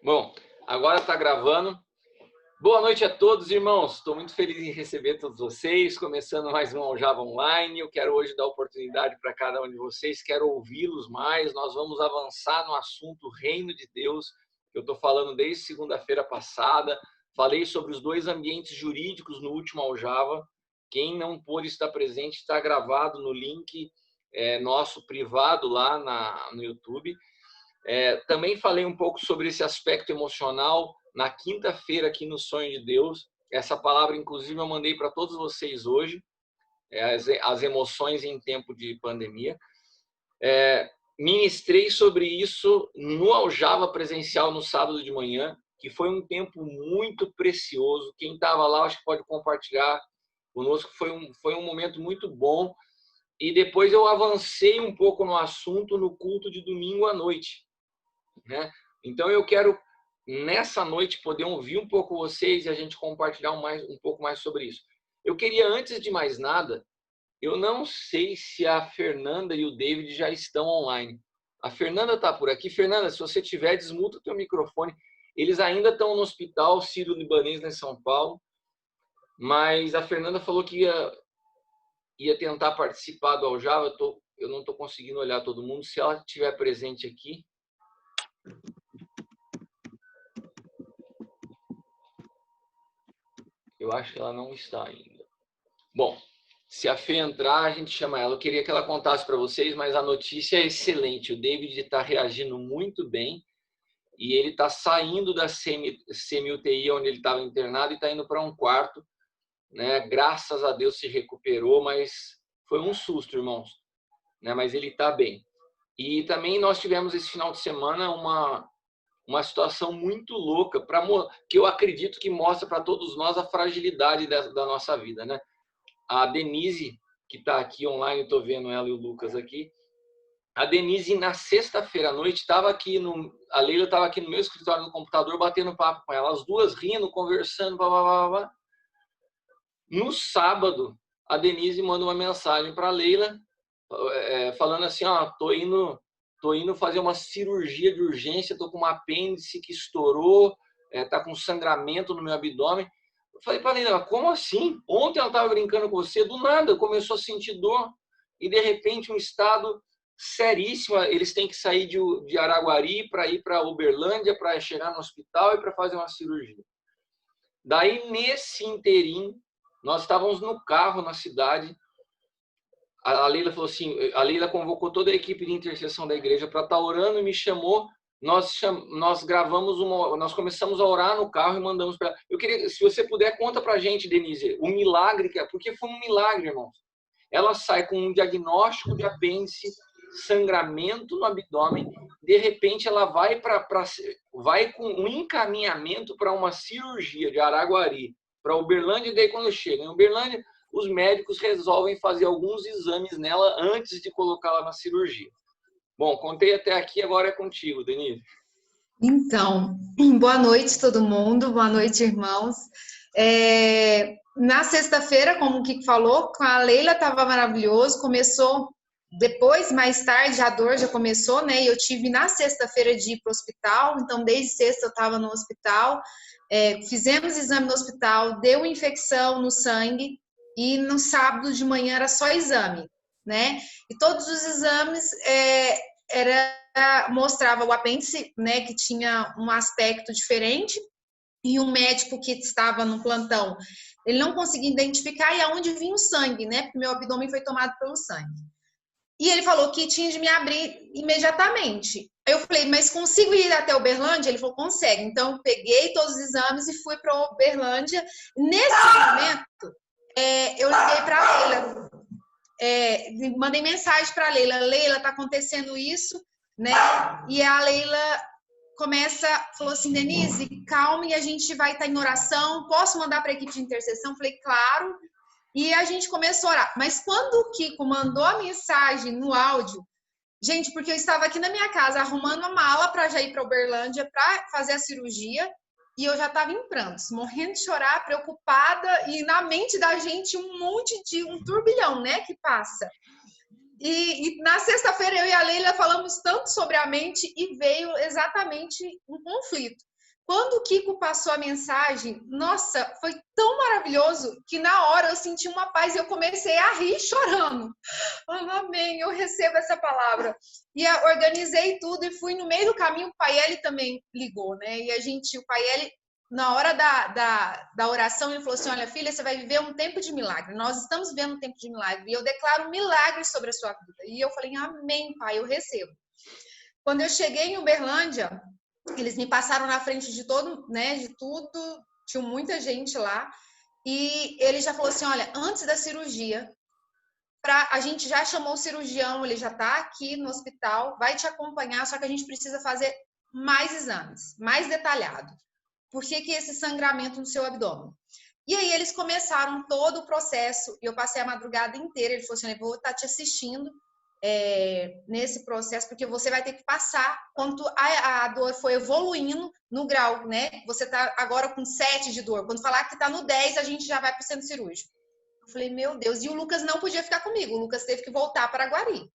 Bom, agora está gravando. Boa noite a todos, irmãos. Estou muito feliz em receber todos vocês, começando mais um Aljava Online. Eu quero hoje dar oportunidade para cada um de vocês, quero ouvi-los mais. Nós vamos avançar no assunto Reino de Deus. Eu estou falando desde segunda-feira passada. Falei sobre os dois ambientes jurídicos no último Aljava. Quem não pôde estar presente está gravado no link nosso privado lá no YouTube. Também falei um pouco sobre esse aspecto emocional na quinta-feira aqui no Sonho de Deus. Essa palavra, inclusive, eu mandei para todos vocês hoje, as emoções em tempo de pandemia. Ministrei sobre isso no Aljava presencial no sábado de manhã, que foi um tempo muito precioso. Quem estava lá, acho que pode compartilhar conosco. Foi um momento muito bom. E depois eu avancei um pouco no assunto no culto de domingo à noite, né? Então eu quero nessa noite poder ouvir um pouco vocês e a gente compartilhar um pouco mais sobre isso. Eu queria, antes de mais nada, eu não sei se a Fernanda e o David já estão online. A Fernanda está por aqui. Fernanda, se você tiver, desmuta o teu microfone. Eles ainda estão no hospital Sírio-Libanês, em São Paulo, mas a Fernanda falou que ia tentar participar do Aljava. Eu não estou conseguindo olhar todo mundo. Se ela estiver presente aqui... Eu acho que ela não está ainda. Bom, se a Fê entrar, a gente chama ela. Eu queria que ela contasse para vocês, mas a notícia é excelente. O David está reagindo muito bem e ele está saindo da semi-UTI, onde ele estava internado, e está indo para um quarto, né? Graças a Deus se recuperou, mas foi um susto, irmãos, né? Mas ele está bem. E também nós tivemos esse final de semana uma situação muito louca, que eu acredito que mostra para todos nós a fragilidade da nossa vida, né? A Denise, que está aqui online, estou vendo ela e o Lucas aqui. A Denise, na sexta-feira à noite, estava aqui a Leila estava aqui no meu escritório, no computador, batendo papo com ela, as duas rindo, conversando, blá, blá, blá, blá. No sábado, a Denise manda uma mensagem para a Leila, falando assim, tô indo fazer uma cirurgia de urgência, tô com uma apêndice que estourou, tá com sangramento no meu abdômen. Eu falei para ela, como assim? Ontem ela estava brincando com você, do nada começou a sentir dor e de repente um estado seríssimo. Eles têm que sair de Araguari para ir para Uberlândia para chegar no hospital e para fazer uma cirurgia. Daí, nesse interim, nós estávamos no carro na cidade. A Leila falou assim, a Leila convocou toda a equipe de intercessão da igreja para estar orando e me chamou. Nós gravamos nós começamos a orar no carro e mandamos para ela. Eu queria, se você puder, conta para a gente, Denise, o milagre porque foi um milagre, irmãos. Ela sai com um diagnóstico de apêndice, sangramento no abdômen, de repente ela vai com um encaminhamento para uma cirurgia de Araguari, para Uberlândia, e daí quando chega em Uberlândia, os médicos resolvem fazer alguns exames nela antes de colocá-la na cirurgia. Bom, contei até aqui, agora é contigo, Denise. Então, boa noite todo mundo, boa noite, irmãos. Na sexta-feira, como o Kiko falou, com a Leila estava maravilhoso, começou depois, mais tarde, a dor já começou, né? E eu tive na sexta-feira de ir para o hospital, então desde sexta eu estava no hospital, fizemos exame no hospital, deu infecção no sangue, e no sábado de manhã era só exame, né? E todos os exames mostrava o apêndice, né, que tinha um aspecto diferente, e um médico que estava no plantão, ele não conseguia identificar e aonde vinha o sangue, né? Porque meu abdômen foi tomado pelo sangue. E ele falou que tinha de me abrir imediatamente. Eu falei, mas consigo ir até Uberlândia? Ele falou, consegue. Então eu peguei todos os exames e fui para Uberlândia. Nesse momento, eu liguei para a Leila, mandei mensagem para a Leila, Leila, tá acontecendo isso, né? E a Leila falou assim, Denise, calma, e a gente vai estar em oração, posso mandar para a equipe de intercessão? Falei, claro. E a gente começou a orar. Mas quando o Kiko mandou a mensagem no áudio, gente, porque eu estava aqui na minha casa arrumando a mala para já ir para Uberlândia para fazer a cirurgia, e eu já estava em prantos, morrendo de chorar, preocupada, e na mente da gente um turbilhão, né, que passa. E na sexta-feira eu e a Leila falamos tanto sobre a mente e veio exatamente um conflito. Quando o Kiko passou a mensagem, nossa, foi tão maravilhoso que na hora eu senti uma paz e eu comecei a rir chorando. Amém, eu recebo essa palavra. E organizei tudo e fui no meio do caminho, o Paiele também ligou, né? E o Paiele, na hora da oração, ele falou assim, olha, filha, você vai viver um tempo de milagre. Nós estamos vivendo um tempo de milagre. E eu declaro milagres sobre a sua vida. E eu falei, amém, pai, eu recebo. Quando eu cheguei em Uberlândia, eles me passaram na frente de todo, né, de tudo, tinha muita gente lá, e ele já falou assim, olha, antes da cirurgia, a gente já chamou o cirurgião, ele já está aqui no hospital, vai te acompanhar, só que a gente precisa fazer mais exames, mais detalhado. Por que esse sangramento no seu abdômen? E aí eles começaram todo o processo, e eu passei a madrugada inteira, ele falou assim, eu vou estar te assistindo, nesse processo, porque você vai ter que passar quando a dor foi evoluindo no grau, né? Você tá agora com 7 de dor. Quando falar que tá no 10, a gente já vai para o centro cirúrgico. Eu falei, meu Deus. E o Lucas não podia ficar comigo. O Lucas teve que voltar para Guari.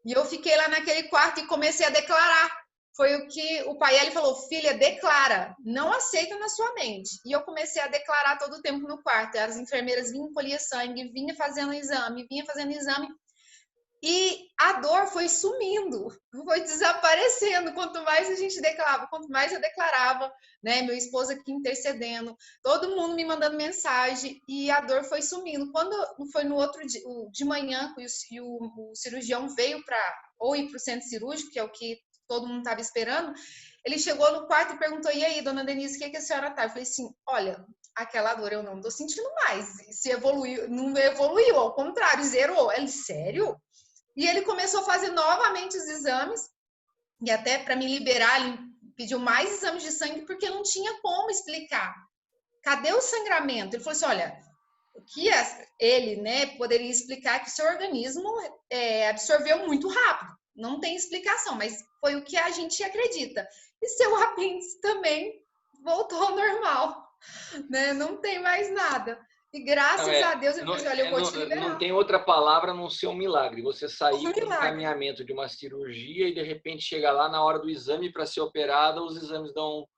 E eu fiquei lá naquele quarto e comecei a declarar. Foi o que o Paiele falou, filha, declara, não aceita na sua mente. E eu comecei a declarar todo o tempo no quarto. As enfermeiras vinham, colher sangue, vinha fazendo exame. E a dor foi sumindo, foi desaparecendo. Quanto mais a gente declarava, quanto mais eu declarava, né? Meu esposo aqui intercedendo, todo mundo me mandando mensagem e a dor foi sumindo. Quando foi no outro dia, de manhã, e o cirurgião veio ou ir para o centro cirúrgico, que é o que todo mundo estava esperando, ele chegou no quarto e perguntou: e aí, dona Denise, o que a senhora tá? Eu falei assim: olha, aquela dor eu não estou sentindo mais. Se evoluiu, não evoluiu, ao contrário, zerou. Ele, sério? E ele começou a fazer novamente os exames, e até para me liberar, ele pediu mais exames de sangue, porque não tinha como explicar. Cadê o sangramento? Ele falou assim, olha, o que ele, né, poderia explicar que o seu organismo absorveu muito rápido. Não tem explicação, mas foi o que a gente acredita. E seu apêndice também voltou ao normal, né? Não tem mais nada. E graças a Deus, eu falei, olha, eu vou te liberar. Não tem outra palavra a não ser um milagre. Você sair com milagre. encaminhamento de uma cirurgia e de repente chega lá na hora do exame para ser operada, os exames dão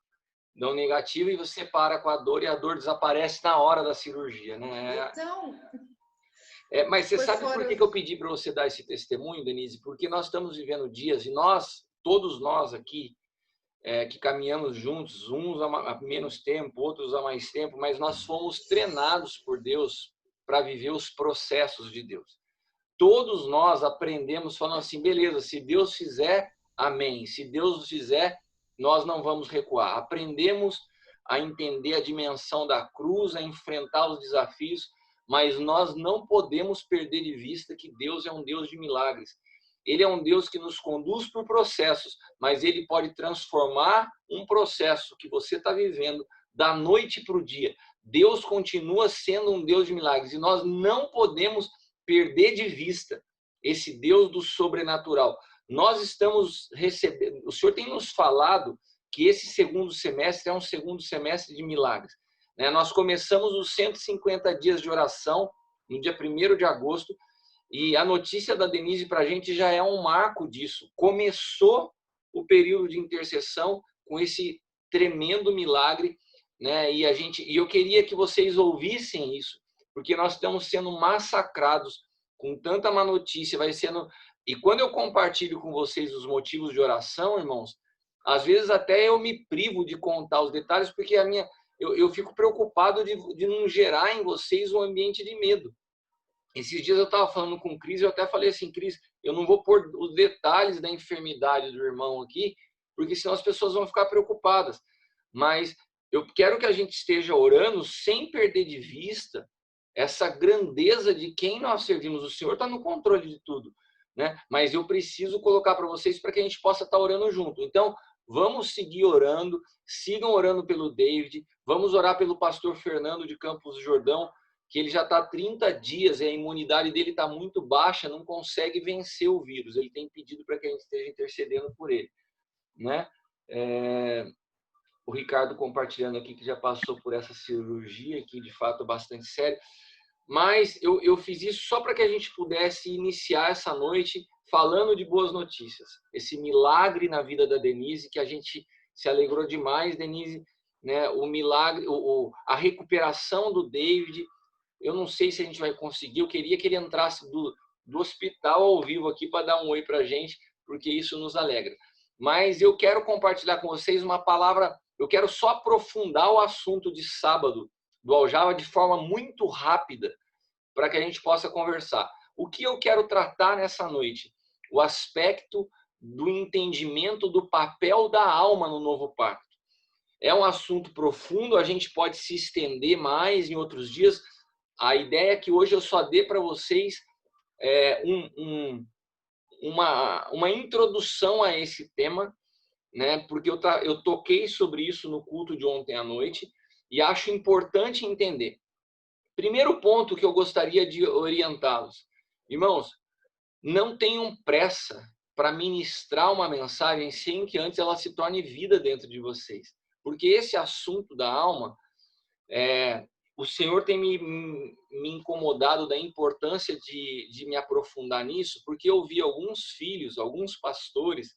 negativo e você para com a dor e a dor desaparece na hora da cirurgia, né? Então... mas você sabe por que eu pedi para você dar esse testemunho, Denise? Porque nós estamos vivendo dias e todos nós aqui, que caminhamos juntos, uns há menos tempo, outros há mais tempo, mas nós fomos treinados por Deus para viver os processos de Deus. Todos nós aprendemos falando assim, beleza, se Deus fizer, amém. Se Deus fizer, nós não vamos recuar. Aprendemos a entender a dimensão da cruz, a enfrentar os desafios, mas nós não podemos perder de vista que Deus é um Deus de milagres. Ele é um Deus que nos conduz por processos, mas ele pode transformar um processo que você está vivendo da noite para o dia. Deus continua sendo um Deus de milagres e nós não podemos perder de vista esse Deus do sobrenatural. Nós estamos recebendo, o Senhor tem nos falado que esse segundo semestre é um segundo semestre de milagres. Nós começamos os 150 dias de oração no dia 1º de agosto, e a notícia da Denise para a gente já é um marco disso. Começou o período de intercessão com esse tremendo milagre, né? E eu queria que vocês ouvissem isso, porque nós estamos sendo massacrados com tanta má notícia, E quando eu compartilho com vocês os motivos de oração, irmãos, às vezes até eu me privo de contar os detalhes, porque eu fico preocupado de não gerar em vocês um ambiente de medo. Esses dias eu estava falando com o Cris, eu até falei assim, Cris, eu não vou pôr os detalhes da enfermidade do irmão aqui, porque senão as pessoas vão ficar preocupadas. Mas eu quero que a gente esteja orando sem perder de vista essa grandeza de quem nós servimos. O Senhor está no controle de tudo, né? Mas eu preciso colocar para vocês para que a gente possa estar orando junto. Então, vamos seguir orando, sigam orando pelo David, vamos orar pelo pastor Fernando de Campos do Jordão, que ele já está há 30 dias e a imunidade dele está muito baixa, não consegue vencer o vírus. Ele tem pedido para que a gente esteja intercedendo por ele, né? O Ricardo compartilhando aqui que já passou por essa cirurgia, que de fato é bastante sério. Mas eu fiz isso só para que a gente pudesse iniciar essa noite falando de boas notícias. Esse milagre na vida da Denise, que a gente se alegrou demais, Denise, né? O milagre, a recuperação do David. Eu não sei se a gente vai conseguir. Eu queria que ele entrasse do hospital ao vivo aqui para dar um oi para a gente, porque isso nos alegra. Mas eu quero compartilhar com vocês uma palavra. Eu quero só aprofundar o assunto de sábado do Aljava de forma muito rápida, para que a gente possa conversar. O que eu quero tratar nessa noite? O aspecto do entendimento do papel da alma no novo pacto. É um assunto profundo, a gente pode se estender mais em outros dias. A ideia é que hoje eu só dê para vocês uma introdução a esse tema, né? Porque eu toquei sobre isso no culto de ontem à noite e acho importante entender. Primeiro ponto que eu gostaria de orientá-los. Irmãos, não tenham pressa para ministrar uma mensagem sem que antes ela se torne vida dentro de vocês. Porque esse assunto da alma, o Senhor tem me incomodado da importância de me aprofundar nisso, porque eu vi alguns filhos, alguns pastores,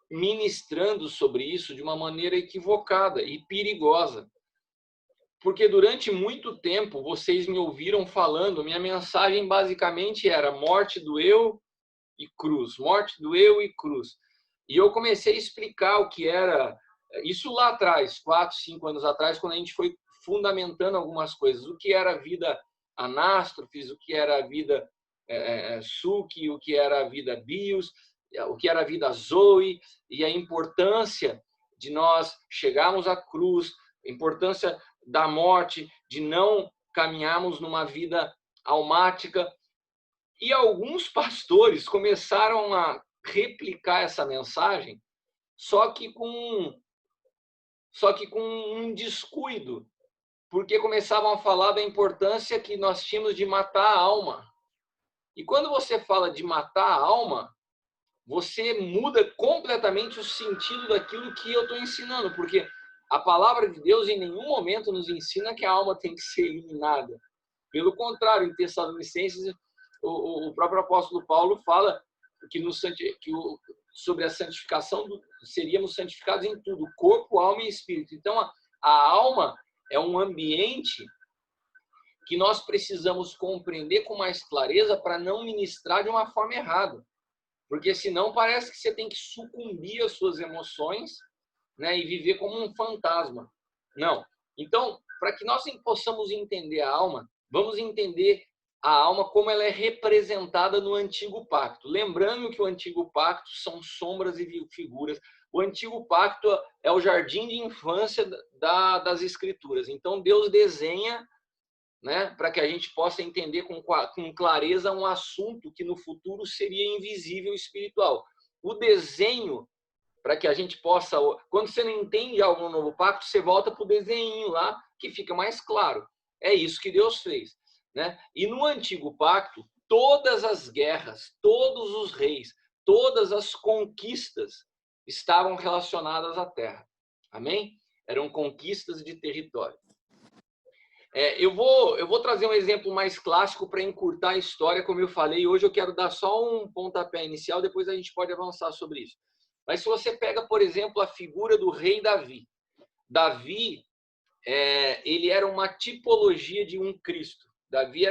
ministrando sobre isso de uma maneira equivocada e perigosa. Porque durante muito tempo vocês me ouviram falando, minha mensagem basicamente era morte do eu e cruz, morte do eu e cruz. E eu comecei a explicar o que era isso lá atrás, 4, 5 anos atrás, quando a gente foi fundamentando algumas coisas, o que era a vida anástrofes, o que era a vida suki, o que era a vida bios, o que era a vida zoe, e a importância de nós chegarmos à cruz, a importância da morte, de não caminharmos numa vida almática. E alguns pastores começaram a replicar essa mensagem, só que com um descuido, porque começavam a falar da importância que nós tínhamos de matar a alma. E quando você fala de matar a alma, você muda completamente o sentido daquilo que eu estou ensinando, porque a palavra de Deus em nenhum momento nos ensina que a alma tem que ser eliminada. Pelo contrário, em Tessalonicenses, o próprio apóstolo Paulo fala sobre a santificação, seríamos santificados em tudo, corpo, alma e espírito. Então, a alma é um ambiente que nós precisamos compreender com mais clareza para não ministrar de uma forma errada. Porque senão parece que você tem que sucumbir às suas emoções, né, e viver como um fantasma. Não. Então, para que nós possamos entender a alma, vamos entender a alma como ela é representada no Antigo Pacto. Lembrando que o Antigo Pacto são sombras e figuras. O Antigo Pacto é o jardim de infância das Escrituras. Então, Deus desenha, né, para que a gente possa entender com clareza um assunto que no futuro seria invisível espiritual. O desenho, para que a gente possa... Quando você não entende algo no Novo Pacto, você volta para o desenho lá, que fica mais claro. É isso que Deus fez, né? E no Antigo Pacto, todas as guerras, todos os reis, todas as conquistas estavam relacionadas à terra. Amém? Eram conquistas de território. Eu vou trazer um exemplo mais clássico para encurtar a história, como eu falei. Hoje eu quero dar só um pontapé inicial, depois a gente pode avançar sobre isso. Mas se você pega, por exemplo, a figura do rei Davi. Davi, ele era uma tipologia de um Cristo. Davi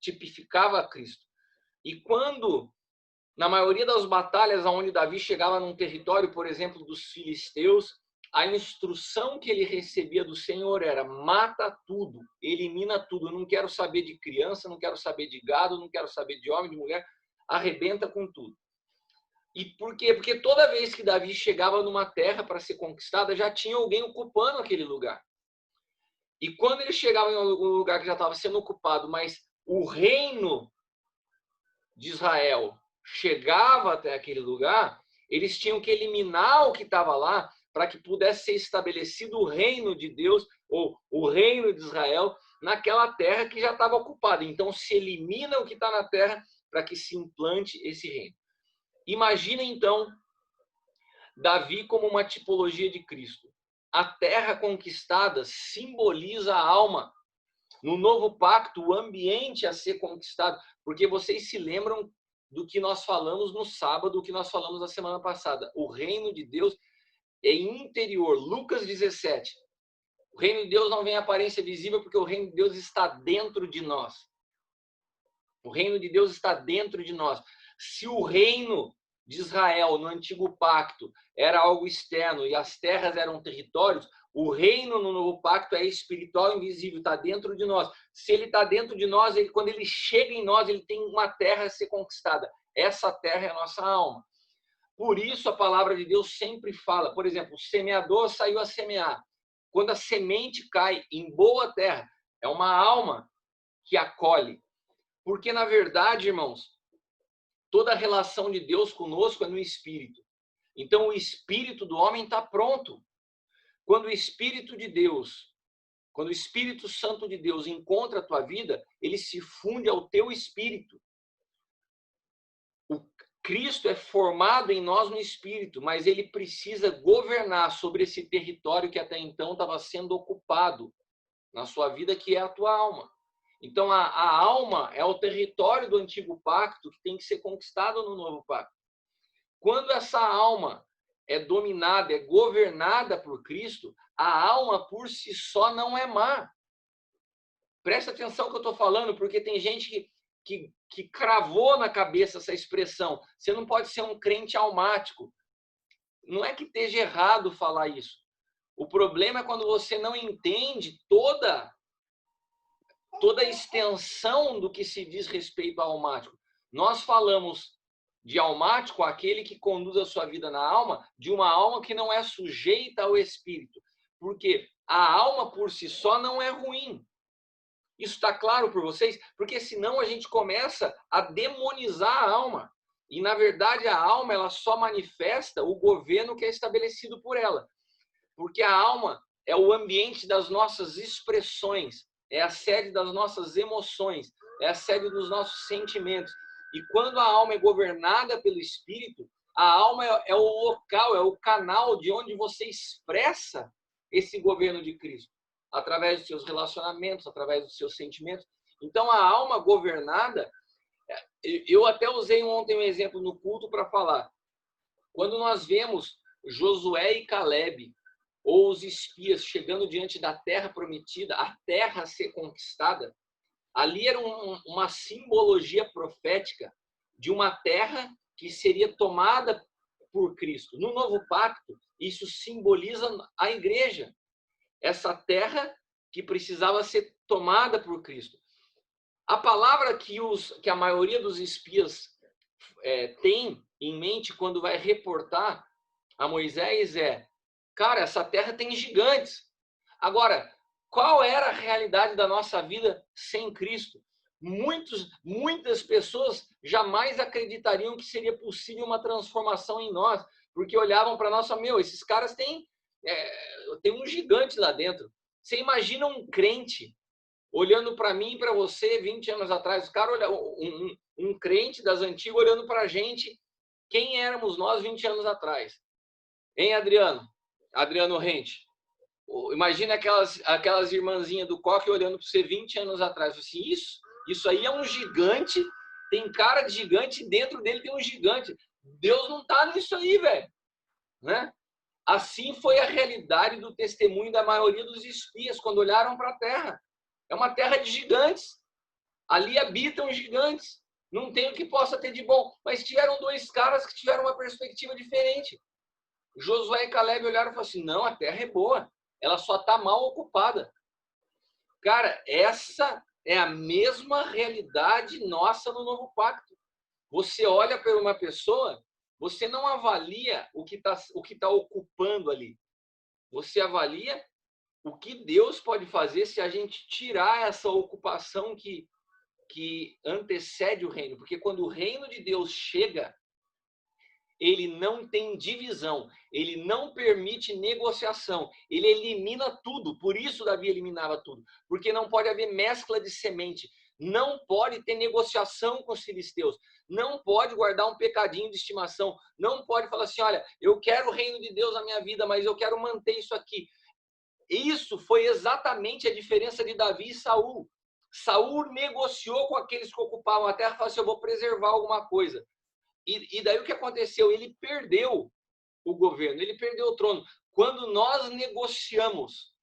tipificava Cristo. E quando, na maioria das batalhas onde Davi chegava num território, por exemplo, dos filisteus, a instrução que ele recebia do Senhor era: mata tudo, elimina tudo. Eu não quero saber de criança, não quero saber de gado, não quero saber de homem, de mulher. Arrebenta com tudo. E por quê? Porque toda vez que Davi chegava numa terra para ser conquistada, já tinha alguém ocupando aquele lugar. E quando ele chegava em um lugar que já estava sendo ocupado, mas o reino de Israel chegava até aquele lugar, eles tinham que eliminar o que estava lá para que pudesse ser estabelecido o reino de Deus, ou o reino de Israel, naquela terra que já estava ocupada. Então, se elimina o que está na terra para que se implante esse reino. Imagina, então, Davi como uma tipologia de Cristo. A terra conquistada simboliza a alma. No novo pacto, o ambiente a ser conquistado, porque vocês se lembram do que nós falamos no sábado, do que nós falamos na semana passada. O reino de Deus é interior. Lucas 17. O reino de Deus não vem em aparência visível porque o reino de Deus está dentro de nós. O reino de Deus está dentro de nós. Se o reino de Israel no antigo pacto era algo externo e as terras eram territórios, o reino no novo pacto é espiritual e invisível, está dentro de nós. Se ele está dentro de nós, quando ele chega em nós, ele tem uma terra a ser conquistada. Essa terra é a nossa alma. Por isso a palavra de Deus sempre fala, por exemplo, o semeador saiu a semear. Quando a semente cai em boa terra, é uma alma que acolhe. Porque, na verdade, irmãos, toda a relação de Deus conosco é no Espírito. Então, o Espírito do homem está pronto. Quando o Espírito de Deus, quando o Espírito Santo de Deus encontra a tua vida, ele se funde ao teu espírito. O Cristo é formado em nós no Espírito, mas ele precisa governar sobre esse território que até então estava sendo ocupado na sua vida, que é a tua alma. Então, a alma é o território do antigo pacto que tem que ser conquistado no novo pacto. Quando essa alma é dominada, é governada por Cristo, a alma por si só não é má. Presta atenção no que eu estou falando, porque tem gente que cravou na cabeça essa expressão. Você não pode ser um crente almático. Não é que esteja errado falar isso. O problema é quando você não entende toda a extensão do que se diz respeito ao almático. Nós falamos de almático, aquele que conduz a sua vida na alma, de uma alma que não é sujeita ao espírito. Porque a alma por si só não é ruim. Isso está claro por vocês? Porque senão a gente começa a demonizar a alma. E, na verdade, a alma ela só manifesta o governo que é estabelecido por ela. Porque a alma é o ambiente das nossas expressões, é a sede das nossas emoções, é a sede dos nossos sentimentos. E quando a alma é governada pelo Espírito, a alma é o local, é o canal de onde você expressa esse governo de Cristo, através dos seus relacionamentos, através dos seus sentimentos. Então, a alma governada, eu até usei ontem um exemplo no culto para falar. Quando nós vemos Josué e Calebe, ou os espias chegando diante da terra prometida, a terra a ser conquistada, ali era uma simbologia profética de uma terra que seria tomada por Cristo. No novo pacto, isso simboliza a igreja. Essa terra que precisava ser tomada por Cristo. A palavra que a maioria dos espias tem em mente quando vai reportar a Moisés é: cara, essa terra tem gigantes. Agora, qual era a realidade da nossa vida sem Cristo? Muitas pessoas jamais acreditariam que seria possível uma transformação em nós, porque olhavam para nós e falavam: meu, esses caras têm um gigante lá dentro. Você imagina um crente olhando para mim e para você 20 anos atrás, um crente das antigas olhando para a gente, quem éramos nós 20 anos atrás? Hein, Adriano? Adriano Rente. Imagina aquelas irmãzinhas do coque olhando para você 20 anos atrás. Assim, isso aí é um gigante, tem cara de gigante, e dentro dele tem um gigante. Deus não está nisso aí, velho. Né? Assim foi a realidade do testemunho da maioria dos espias quando olharam para a terra. É uma terra de gigantes. Ali habitam gigantes. Não tem o que possa ter de bom. Mas tiveram dois caras que tiveram uma perspectiva diferente. Josué e Calebe olharam e falaram assim: não, a terra é boa. Ela só está mal ocupada. Cara, essa é a mesma realidade nossa no novo pacto. Você olha para uma pessoa, você não avalia o que tá ocupando ali. Você avalia o que Deus pode fazer se a gente tirar essa ocupação que antecede o reino. Porque quando o reino de Deus chega, ele não tem divisão, ele não permite negociação, ele elimina tudo. Por isso Davi eliminava tudo, porque não pode haver mescla de semente, não pode ter negociação com os filisteus, não pode guardar um pecadinho de estimação, não pode falar assim: olha, eu quero o reino de Deus na minha vida, mas eu quero manter isso aqui. Isso foi exatamente a diferença de Davi e Saul. Saul negociou com aqueles que ocupavam a terra e falou assim: eu vou preservar alguma coisa. E daí o que aconteceu? Ele perdeu o governo, ele perdeu o trono. Quando nós negociamos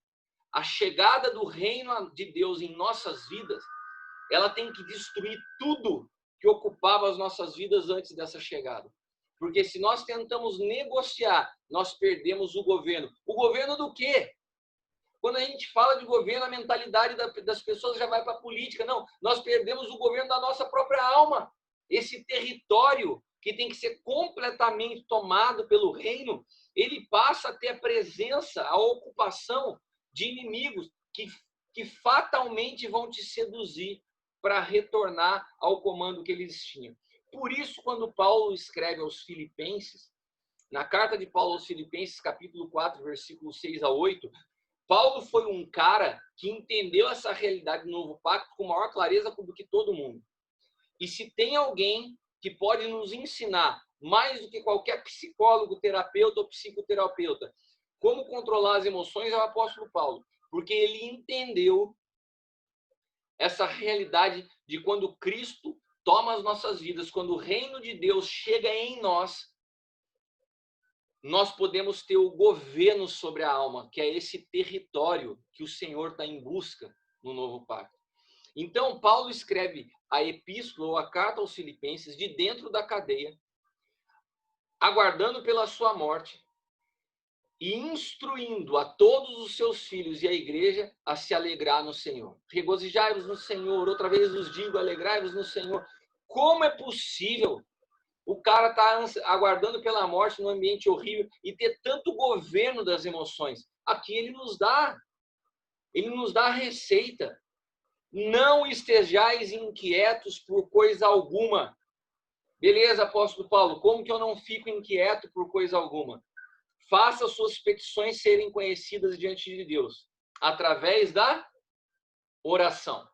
a chegada do reino de Deus em nossas vidas, ela tem que destruir tudo que ocupava as nossas vidas antes dessa chegada. Porque se nós tentamos negociar, nós perdemos o governo. O governo do quê? Quando a gente fala de governo, a mentalidade das pessoas já vai para a política. Não, nós perdemos o governo da nossa própria alma. Esse território que tem que ser completamente tomado pelo reino, ele passa a ter a presença, a ocupação de inimigos que fatalmente vão te seduzir para retornar ao comando que eles tinham. Por isso, quando Paulo escreve aos Filipenses, na carta de Paulo aos Filipenses, capítulo 4, versículos 6 a 8, Paulo foi um cara que entendeu essa realidade do novo pacto com maior clareza do que todo mundo. E se tem alguém que pode nos ensinar, mais do que qualquer psicólogo, terapeuta ou psicoterapeuta, como controlar as emoções, é o apóstolo Paulo. Porque ele entendeu essa realidade de quando Cristo toma as nossas vidas, quando o reino de Deus chega em nós, nós podemos ter o governo sobre a alma, que é esse território que o Senhor está em busca no novo pacto. Então, Paulo escreve a epístola ou a carta aos Filipenses de dentro da cadeia, aguardando pela sua morte e instruindo a todos os seus filhos e a igreja a se alegrar no Senhor. Regozijai-vos no Senhor, outra vez vos digo, alegrai-vos no Senhor. Como é possível o cara está aguardando pela morte num ambiente horrível e ter tanto governo das emoções? Aqui ele nos dá a receita. Não estejais inquietos por coisa alguma. Beleza, apóstolo Paulo, como que eu não fico inquieto por coisa alguma? Faça suas petições serem conhecidas diante de Deus, através da oração.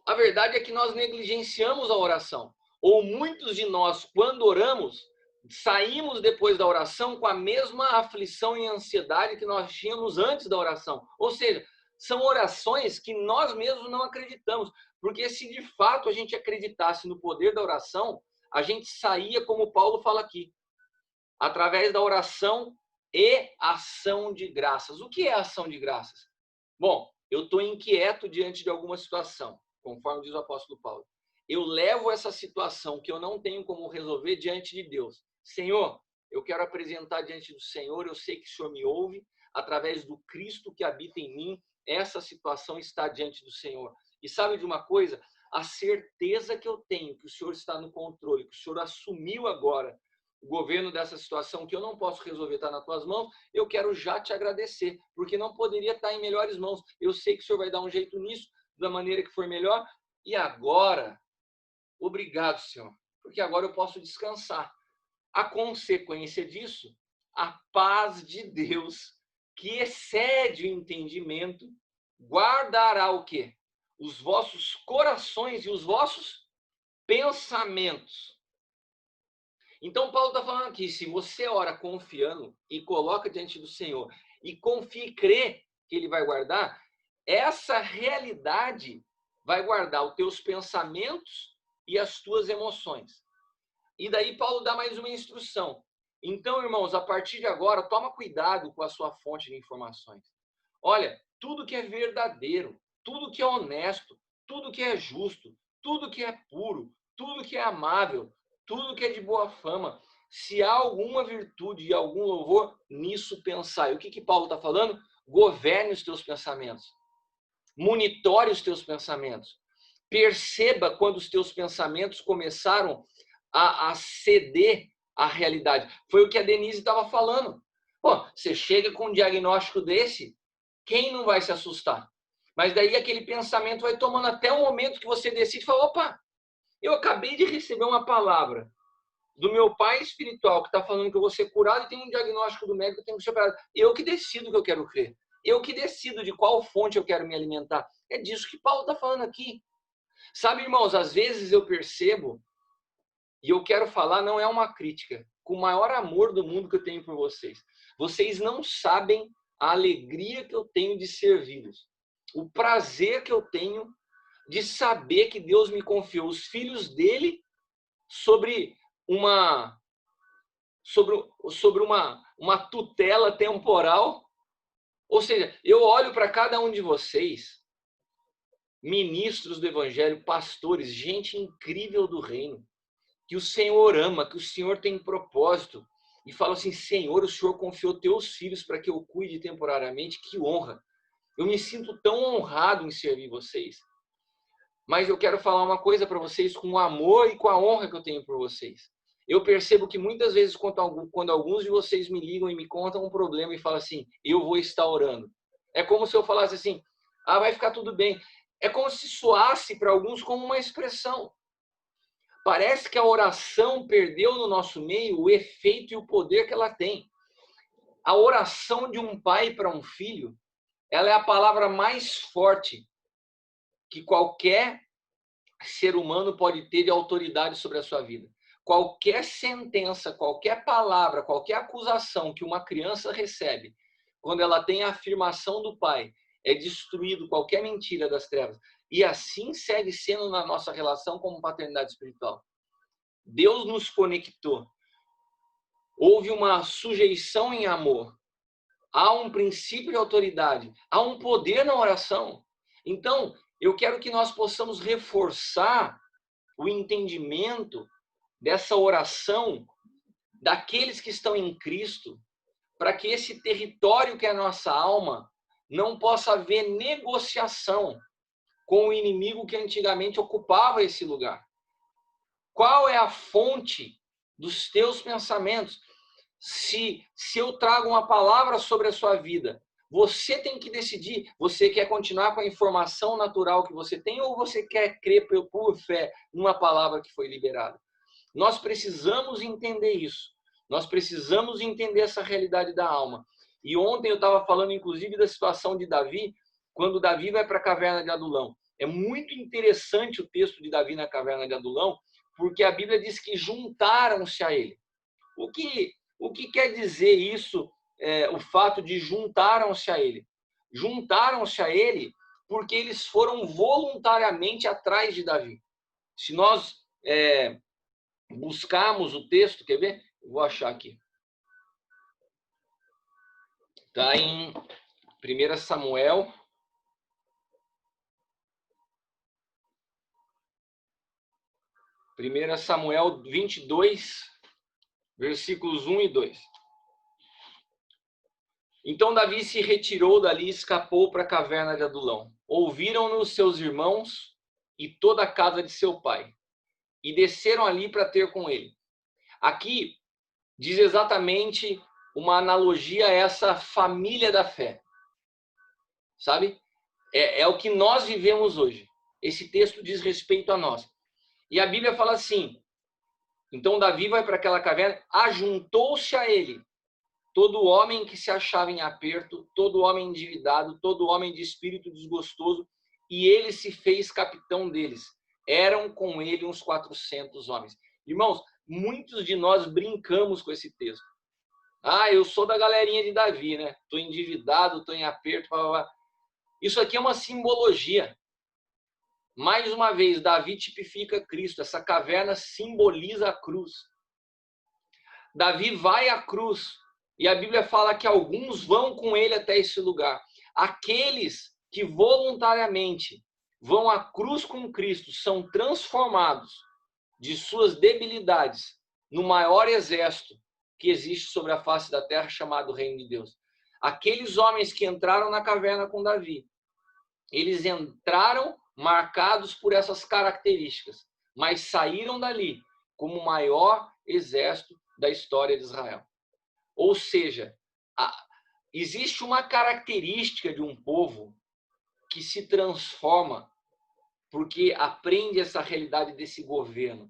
A verdade é que nós negligenciamos a oração. Ou muitos de nós, quando oramos, saímos depois da oração com a mesma aflição e ansiedade que nós tínhamos antes da oração. Ou seja, são orações que nós mesmos não acreditamos. Porque se de fato a gente acreditasse no poder da oração, a gente saía, como Paulo fala aqui, através da oração e ação de graças. O que é ação de graças? Bom, eu estou inquieto diante de alguma situação, conforme diz o apóstolo Paulo. Eu levo essa situação que eu não tenho como resolver diante de Deus. Senhor, eu quero apresentar diante do Senhor, eu sei que o Senhor me ouve, através do Cristo que habita em mim, essa situação está diante do Senhor. E sabe de uma coisa? A certeza que eu tenho que o Senhor está no controle, que o Senhor assumiu agora o governo dessa situação que eu não posso resolver, está nas tuas mãos, eu quero já te agradecer, porque não poderia estar em melhores mãos. Eu sei que o Senhor vai dar um jeito nisso, da maneira que for melhor, e agora, obrigado, Senhor, porque agora eu posso descansar. A consequência disso, a paz de Deus, que excede o entendimento, guardará o quê? Os vossos corações e os vossos pensamentos. Então, Paulo está falando aqui, se você ora confiando e coloca diante do Senhor e confia e crê que Ele vai guardar, essa realidade vai guardar os teus pensamentos e as tuas emoções. E daí Paulo dá mais uma instrução. Então, irmãos, a partir de agora, toma cuidado com a sua fonte de informações. Olha, tudo que é verdadeiro, tudo que é honesto, tudo que é justo, tudo que é puro, tudo que é amável, tudo que é de boa fama, se há alguma virtude e algum louvor, nisso pensai. O que Paulo está falando? Governe os teus pensamentos. Monitore os teus pensamentos. Perceba quando os teus pensamentos começaram a ceder à realidade. Foi o que a Denise estava falando. Pô, você chega com um diagnóstico desse, quem não vai se assustar? Mas daí aquele pensamento vai tomando até o momento que você decide e fala, opa, eu acabei de receber uma palavra do meu pai espiritual que está falando que eu vou ser curado e tem um diagnóstico do médico que eu tenho que ser operado. Eu que decido o que eu quero crer. Eu que decido de qual fonte eu quero me alimentar. É disso que Paulo está falando aqui. Sabe, irmãos, às vezes eu percebo, e eu quero falar, não é uma crítica, com o maior amor do mundo que eu tenho por vocês. Vocês não sabem a alegria que eu tenho de servi-los. O prazer que eu tenho de saber que Deus me confiou os filhos dele sobre uma sobre uma tutela temporal. Ou seja, eu olho para cada um de vocês, ministros do Evangelho, pastores, gente incrível do reino, que o Senhor ama, que o Senhor tem propósito, e fala assim: Senhor, o Senhor confiou teus filhos para que eu cuide temporariamente, que honra. Eu me sinto tão honrado em servir vocês. Mas eu quero falar uma coisa para vocês com o amor e com a honra que eu tenho por vocês. Eu percebo que muitas vezes quando alguns de vocês me ligam e me contam um problema e falam assim: eu vou estar orando. É como se eu falasse assim: ah, vai ficar tudo bem. É como se soasse para alguns como uma expressão. Parece que a oração perdeu no nosso meio o efeito e o poder que ela tem. A oração de um pai para um filho, ela é a palavra mais forte que qualquer ser humano pode ter de autoridade sobre a sua vida. Qualquer sentença, qualquer palavra, qualquer acusação que uma criança recebe, quando ela tem a afirmação do pai, é destruído qualquer mentira das trevas. E assim segue sendo na nossa relação como paternidade espiritual. Deus nos conectou. Houve uma sujeição em amor. Há um princípio de autoridade. Há um poder na oração. Então, eu quero que nós possamos reforçar o entendimento dessa oração daqueles que estão em Cristo, para que esse território que é a nossa alma não possa haver negociação com o inimigo que antigamente ocupava esse lugar. Qual é a fonte dos teus pensamentos? Se eu trago uma palavra sobre a sua vida, você tem que decidir. Você quer continuar com a informação natural que você tem ou você quer crer por fé numa palavra que foi liberada? Nós precisamos entender isso. Nós precisamos entender essa realidade da alma. E ontem eu estava falando, inclusive, da situação de Davi, quando Davi vai para a caverna de Adulão. É muito interessante o texto de Davi na caverna de Adulão, porque a Bíblia diz que juntaram-se a ele. O que quer dizer isso, o fato de juntaram-se a ele? Juntaram-se a ele porque eles foram voluntariamente atrás de Davi. Se nós buscarmos o texto, quer ver? Eu vou achar aqui. Está em 1 Samuel. Samuel 22, versículos 1 e 2. Então Davi se retirou dali e escapou para a caverna de Adulão. Ouviram-no seus irmãos e toda a casa de seu pai, e desceram ali para ter com ele. Aqui diz exatamente uma analogia a essa família da fé. Sabe? É o que nós vivemos hoje. Esse texto diz respeito a nós. E a Bíblia fala assim: então Davi vai para aquela caverna, ajuntou-se a ele todo homem que se achava em aperto, todo homem endividado, todo homem de espírito desgostoso, e ele se fez capitão deles. Eram com ele uns 400 homens. Irmãos, muitos de nós brincamos com esse texto. Ah, eu sou da galerinha de Davi, né? Estou endividado, estou em aperto, blá, blá, blá. Isso aqui é uma simbologia. Mais uma vez, Davi tipifica Cristo. Essa caverna simboliza a cruz. Davi vai à cruz. E a Bíblia fala que alguns vão com ele até esse lugar. Aqueles que voluntariamente vão à cruz com Cristo são transformados de suas debilidades no maior exército que existe sobre a face da terra, chamado Reino de Deus. Aqueles homens que entraram na caverna com Davi, eles entraram marcados por essas características, mas saíram dali como o maior exército da história de Israel. Ou seja, existe uma característica de um povo que se transforma porque aprende essa realidade desse governo.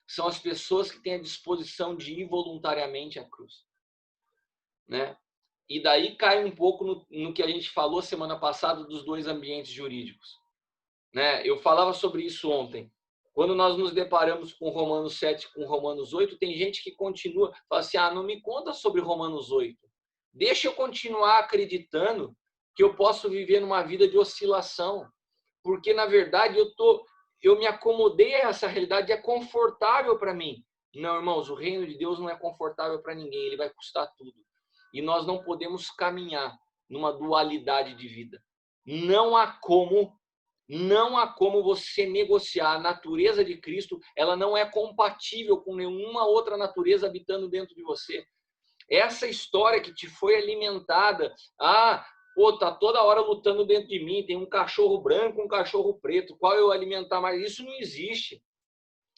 São as pessoas que têm a disposição de ir voluntariamente à cruz. Né? E daí cai um pouco no que a gente falou semana passada dos dois ambientes jurídicos. Né? Eu falava sobre isso ontem. Quando nós nos deparamos com Romanos 7, com Romanos 8, tem gente que continua, fala assim, não me conta sobre Romanos 8. Deixa eu continuar acreditando que eu posso viver numa vida de oscilação. Porque, na verdade, eu me acomodei a essa realidade, é confortável para mim. Não, irmãos, o reino de Deus não é confortável para ninguém, ele vai custar tudo. E nós não podemos caminhar numa dualidade de vida. Não há como você negociar. A natureza de Cristo, ela não é compatível com nenhuma outra natureza habitando dentro de você. Essa história que te foi alimentada, pô, tá toda hora lutando dentro de mim, tem um cachorro branco, um cachorro preto, qual eu alimentar mais? Isso não existe.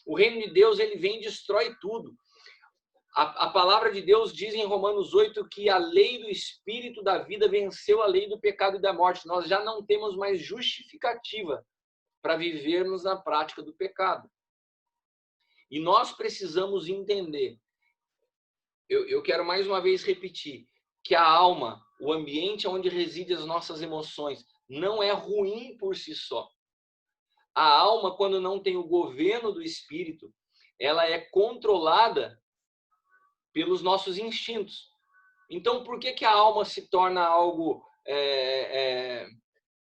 O reino de Deus, ele vem e destrói tudo. A palavra de Deus diz em Romanos 8 que a lei do Espírito da vida venceu a lei do pecado e da morte. Nós já não temos mais justificativa para vivermos na prática do pecado. E nós precisamos entender, eu quero mais uma vez repetir, que a alma, o ambiente onde residem as nossas emoções, não é ruim por si só. A alma, quando não tem o governo do Espírito, ela é controlada pelos nossos instintos. Então, por que a alma se torna algo,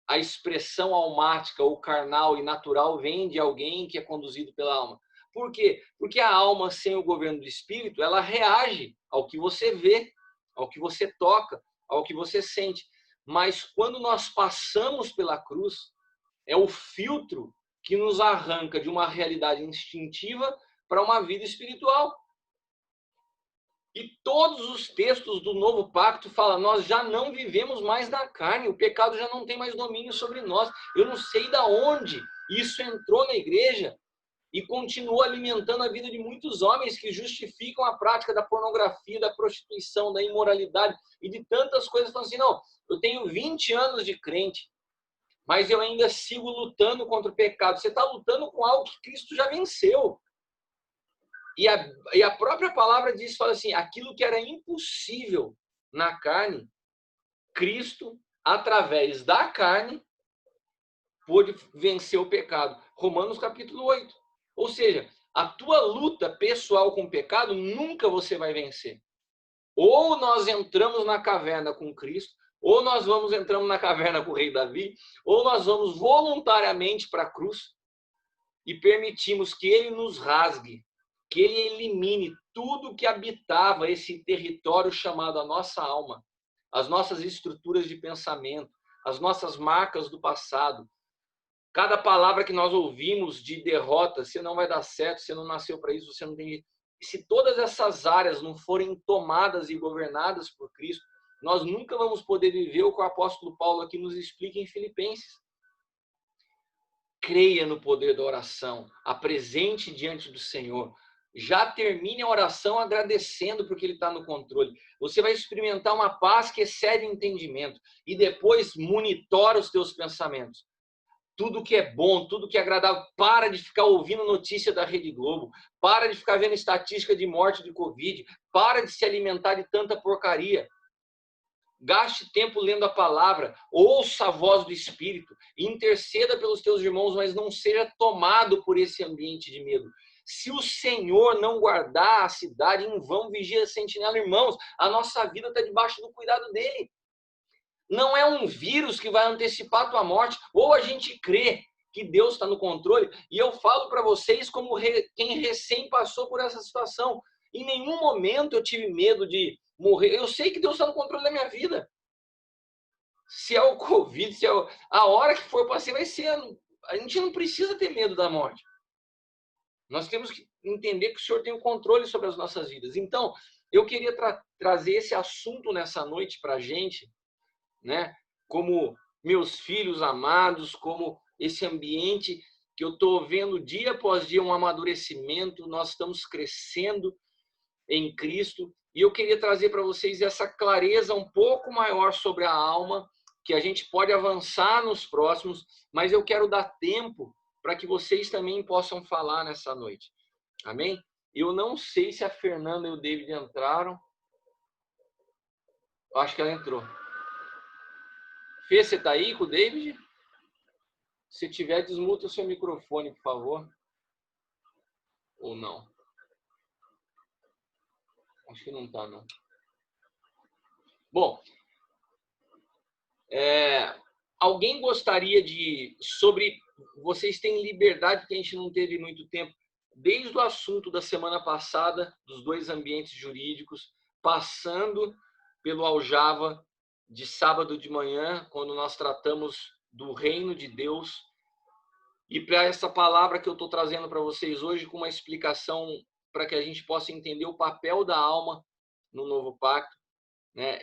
a expressão almática ou carnal e natural vem de alguém que é conduzido pela alma? Por quê? Porque a alma, sem o governo do Espírito, ela reage ao que você vê, ao que você toca, ao que você sente. Mas quando nós passamos pela cruz, é o filtro que nos arranca de uma realidade instintiva para uma vida espiritual. E todos os textos do Novo Pacto falam, nós já não vivemos mais na carne, o pecado já não tem mais domínio sobre nós. Eu não sei de onde isso entrou na igreja e continua alimentando a vida de muitos homens que justificam a prática da pornografia, da prostituição, da imoralidade e de tantas coisas. Falam assim, não, eu tenho 20 anos de crente, mas eu ainda sigo lutando contra o pecado. Você está lutando com algo que Cristo já venceu. E a própria palavra diz, fala assim, aquilo que era impossível na carne, Cristo, através da carne, pôde vencer o pecado. Romanos capítulo 8. Ou seja, a tua luta pessoal com o pecado, nunca você vai vencer. Ou nós entramos na caverna com Cristo, ou nós entramos na caverna com o rei Davi, ou nós vamos voluntariamente para a cruz e permitimos que ele nos rasgue, que ele elimine tudo que habitava esse território chamado a nossa alma, as nossas estruturas de pensamento, as nossas marcas do passado. Cada palavra que nós ouvimos de derrota, você não vai dar certo, você não nasceu para isso, você não tem... Se todas essas áreas não forem tomadas e governadas por Cristo, nós nunca vamos poder viver o que o apóstolo Paulo aqui nos explica em Filipenses. Creia no poder da oração, apresente diante do Senhor. Já termine a oração agradecendo porque Ele está no controle. Você vai experimentar uma paz que excede entendimento. E depois monitora os teus pensamentos. Tudo que é bom, tudo que é agradável. Para de ficar ouvindo notícia da Rede Globo. Para de ficar vendo estatística de morte de Covid. Para de se alimentar de tanta porcaria. Gaste tempo lendo a palavra, ouça a voz do Espírito, interceda pelos teus irmãos, mas não seja tomado por esse ambiente de medo. Se o Senhor não guardar a cidade, em vão vigia a sentinela. Irmãos, a nossa vida está debaixo do cuidado dele. Não é um vírus que vai antecipar a tua morte, ou a gente crê que Deus está no controle, e eu falo para vocês como quem recém passou por essa situação. Em nenhum momento eu tive medo de morrer. Eu sei que Deus está no controle da minha vida. Se é o Covid, se é a hora que for para ser, vai ser. A gente não precisa ter medo da morte. Nós temos que entender que o Senhor tem o controle sobre as nossas vidas. Então, eu queria trazer esse assunto nessa noite para a gente, né? Como meus filhos amados, como esse ambiente que eu estou vendo dia após dia um amadurecimento, nós estamos crescendo em Cristo. E eu queria trazer para vocês essa clareza um pouco maior sobre a alma, que a gente pode avançar nos próximos, mas eu quero dar tempo para que vocês também possam falar nessa noite. Amém? Eu não sei se a Fernanda e o David entraram. Eu acho que ela entrou. Fê, você está aí com o David? Se tiver, desmuta o seu microfone, por favor. Ou não? Acho que não está, não. Bom, alguém gostaria de... Vocês têm liberdade, que a gente não teve muito tempo. desde o assunto da semana passada, dos 2 ambientes jurídicos, passando pelo aljava de sábado de manhã, quando nós tratamos do reino de Deus, e para essa palavra que eu estou trazendo para vocês hoje, com uma explicação para que a gente possa entender o papel da alma no novo pacto, né?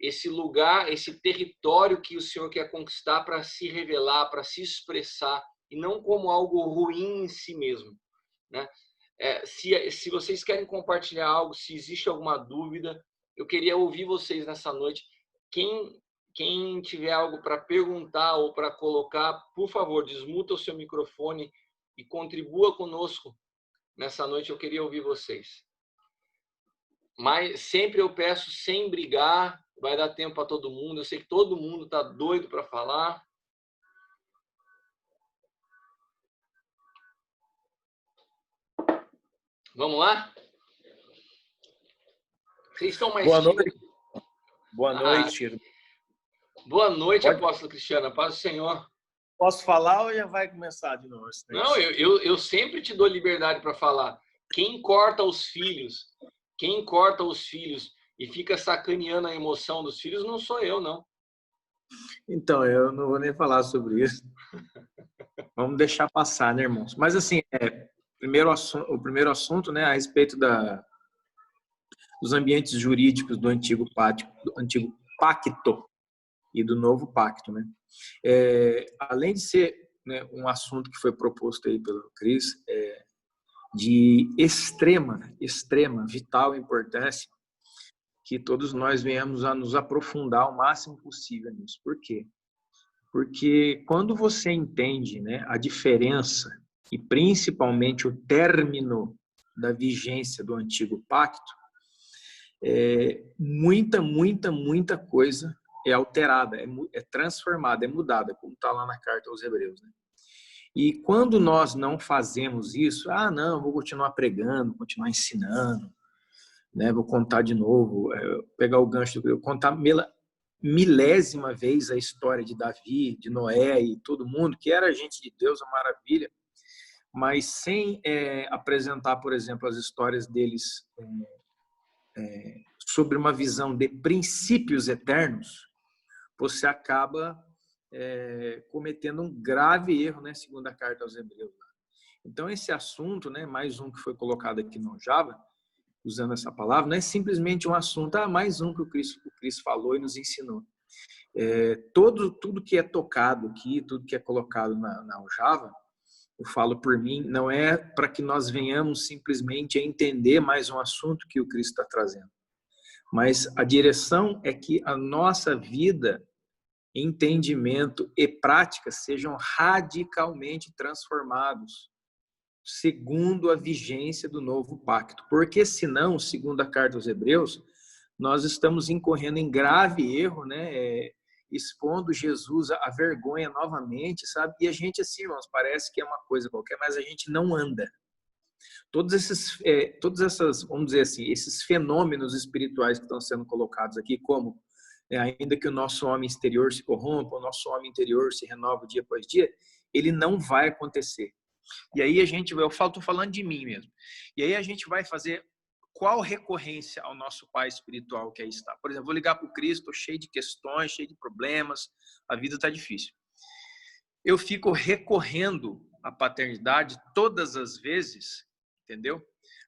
Esse lugar, esse território que o Senhor quer conquistar para se revelar, para se expressar, e não como algo ruim em si mesmo, né? Se vocês querem compartilhar algo, se existe alguma dúvida, eu queria ouvir vocês nessa noite. Quem tiver algo para perguntar ou para colocar, por favor, desmuta o seu microfone e contribua conosco nessa noite. Eu queria ouvir vocês. Mas sempre eu peço sem brigar, vai dar tempo para todo mundo. Eu sei que todo mundo está doido para falar. Vamos lá? Vocês estão mais tímidos? Boa noite. Boa noite, apóstolo Cristiano. Paz do Senhor. Posso falar ou já vai começar de novo? Não, eu sempre te dou liberdade para falar. Quem corta os filhos e fica sacaneando a emoção dos filhos não sou eu, não. Então, eu não vou nem falar sobre isso. Vamos deixar passar, né, irmãos? Mas assim, o primeiro assunto, né, a respeito dos ambientes jurídicos do antigo pacto e do novo pacto, né? Além de ser, né, um assunto que foi proposto aí pelo Cris, de extrema, vital importância, que todos nós venhamos a nos aprofundar o máximo possível nisso. Por quê? Porque quando você entende, né, a diferença e principalmente o término da vigência do antigo pacto, muita coisa é alterada, é transformada, é mudada, como está lá na carta aos Hebreus, né? E quando nós não fazemos isso, não, vou continuar pregando, continuar ensinando, né? Vou contar de novo, pegar o gancho, contar milésima vez a história de Davi, de Noé e todo mundo, que era gente de Deus, uma maravilha, mas sem apresentar, por exemplo, as histórias deles sobre uma visão de princípios eternos, você acaba cometendo um grave erro, né, segundo a carta aos Hebreus. Então, esse assunto, né, mais um que foi colocado aqui no Java, usando essa palavra, não é simplesmente um assunto, mais um que o Cris falou e nos ensinou. Tudo que é tocado aqui, tudo que é colocado na Java, eu falo por mim, não é para que nós venhamos simplesmente a entender mais um assunto que o Cris está trazendo, mas a direção é que a nossa vida, entendimento e prática sejam radicalmente transformados segundo a vigência do novo pacto. Porque senão, segundo a carta aos Hebreus, nós estamos incorrendo em grave erro, né? Expondo Jesus à vergonha novamente, sabe? E a gente, assim, irmãos, parece que é uma coisa qualquer, mas a gente não anda. Todas essas, vamos dizer assim, esses fenômenos espirituais que estão sendo colocados aqui, como ainda que o nosso homem exterior se corrompa, o nosso homem interior se renova dia após dia, ele não vai acontecer. E aí eu estou falando de mim mesmo. E aí a gente vai fazer qual recorrência ao nosso pai espiritual que aí está. Por exemplo, vou ligar para o Cristo, cheio de questões, cheio de problemas, a vida está difícil. Eu fico recorrendo à paternidade todas as vezes, entendeu?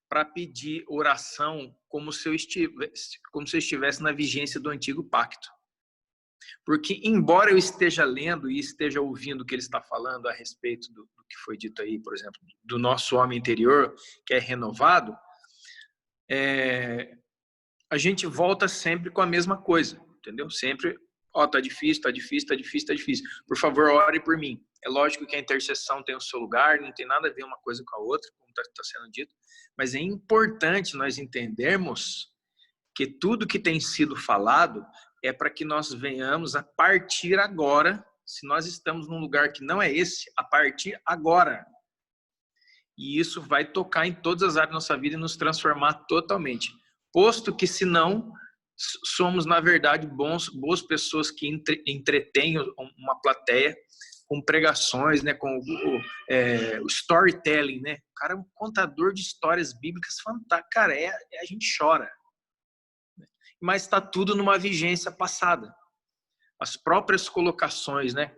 Para pedir oração como se eu estivesse na vigência do antigo pacto. Porque, embora eu esteja lendo e esteja ouvindo o que ele está falando a respeito do que foi dito aí, por exemplo, do nosso homem interior, que é renovado, a gente volta sempre com a mesma coisa, entendeu? Sempre, tá difícil. Por favor, ore por mim. É lógico que a intercessão tem o seu lugar, não tem nada a ver uma coisa com a outra, como está sendo dito, mas é importante nós entendermos que tudo que tem sido falado é para que nós venhamos a partir agora, se nós estamos num lugar que não é esse, a partir agora. E isso vai tocar em todas as áreas da nossa vida e nos transformar totalmente. Posto que, se não, somos, na verdade, boas pessoas que entretêm uma plateia com pregações, né, com o storytelling, né? O cara é um contador de histórias bíblicas fantásticas. Cara, a gente chora. Mas está tudo numa vigência passada. As próprias colocações, né,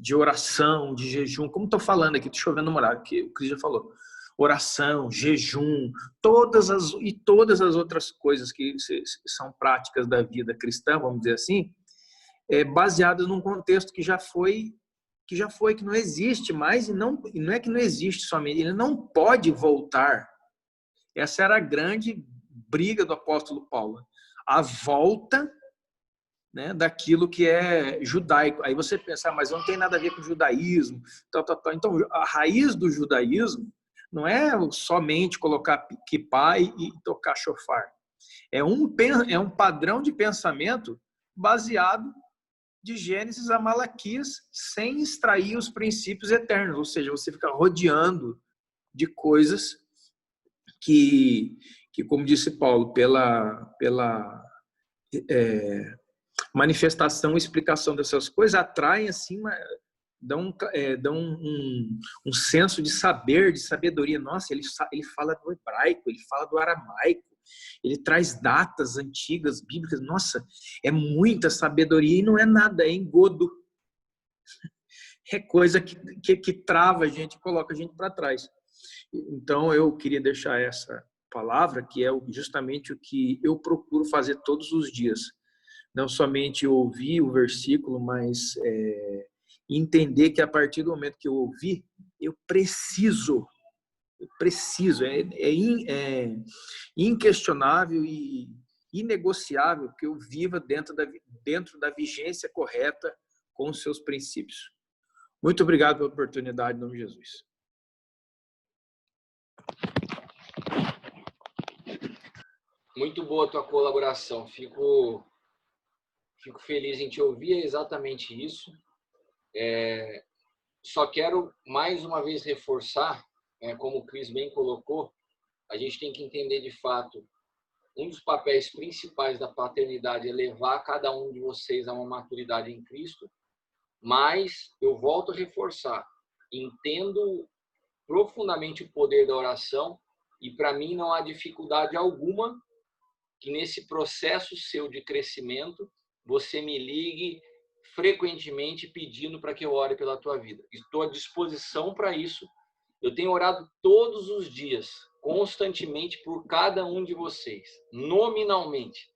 de oração, de jejum, como estou falando aqui, deixa eu ver no horário, que o Cris já falou. Oração, jejum, todas as outras coisas que são práticas da vida cristã, vamos dizer assim, baseadas num contexto que que não existe mais, e não é que não existe somente, ele não pode voltar. Essa era a grande briga do apóstolo Paulo. A volta, né, daquilo que é judaico. Aí você pensa, mas não tem nada a ver com o judaísmo. Tal. Então, a raiz do judaísmo não é somente colocar quipá e tocar shofar. É um padrão de pensamento baseado de Gênesis a Malaquias, sem extrair os princípios eternos. Ou seja, você fica rodeando de coisas que como disse Paulo, pela manifestação e explicação dessas coisas, atraem assim, dão um senso de saber, de sabedoria. Nossa, ele fala do hebraico, ele fala do aramaico, ele traz datas antigas, bíblicas. Nossa, é muita sabedoria e não é nada, é engodo. É coisa que trava a gente, coloca a gente para trás. Então, eu queria deixar essa palavra, que é justamente o que eu procuro fazer todos os dias. Não somente ouvir o versículo, mas entender que a partir do momento que eu ouvi, eu preciso, é inquestionável e inegociável que eu viva dentro da vigência correta com os seus princípios. Muito obrigado pela oportunidade, em nome de Jesus. Muito boa a tua colaboração. Fico feliz em te ouvir, é exatamente isso. Só quero mais uma vez reforçar, como o Cris bem colocou, a gente tem que entender de fato, um dos papéis principais da paternidade é levar cada um de vocês a uma maturidade em Cristo, mas eu volto a reforçar, entendo profundamente o poder da oração e para mim não há dificuldade alguma que nesse processo seu de crescimento você me ligue frequentemente pedindo para que eu ore pela tua vida. Estou à disposição para isso. Eu tenho orado todos os dias, constantemente, por cada um de vocês, nominalmente.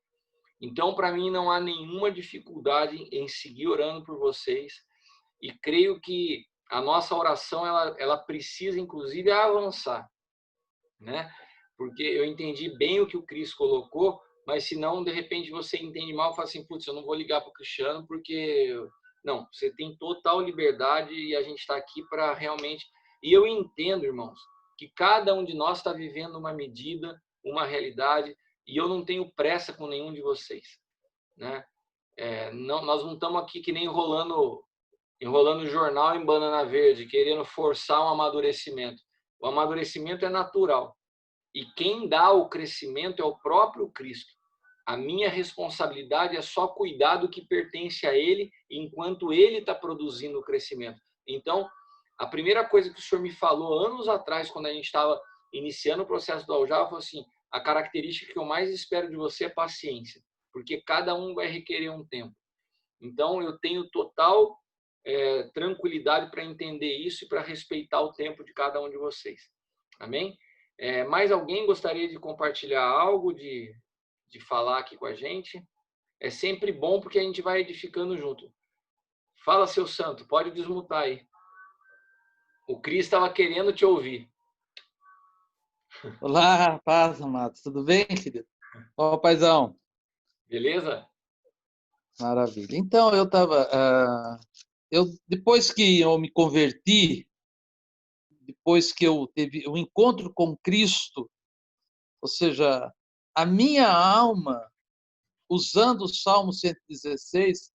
Então, para mim, não há nenhuma dificuldade em seguir orando por vocês. E creio que a nossa oração, ela precisa, inclusive, avançar, né? Porque eu entendi bem o que o Cris colocou, mas se não, de repente, você entende mal, fala assim, putz, eu não vou ligar para o Cristiano, porque... Não, você tem total liberdade e a gente está aqui para realmente... E eu entendo, irmãos, que cada um de nós está vivendo uma medida, uma realidade, e eu não tenho pressa com nenhum de vocês, né? Nós não estamos aqui que nem enrolando jornal em banana verde, querendo forçar um amadurecimento. O amadurecimento é natural. E quem dá o crescimento é o próprio Cristo. A minha responsabilidade é só cuidar do que pertence a Ele, enquanto Ele está produzindo o crescimento. Então, a primeira coisa que o Senhor me falou anos atrás, quando a gente estava iniciando o processo do Aljava, foi assim, a característica que eu mais espero de você é paciência, porque cada um vai requerer um tempo. Então, eu tenho total tranquilidade para entender isso e para respeitar o tempo de cada um de vocês. Amém? Mais alguém gostaria de compartilhar algo, de falar aqui com a gente? É sempre bom porque a gente vai edificando junto. Fala, seu santo, pode desmutar aí. O Cris estava querendo te ouvir. Olá, paz, amados. Tudo bem, querido? Ó, paizão. Beleza? Maravilha. Então, depois que eu me converti, depois que eu teve o encontro com Cristo, ou seja, a minha alma, usando o Salmo 116,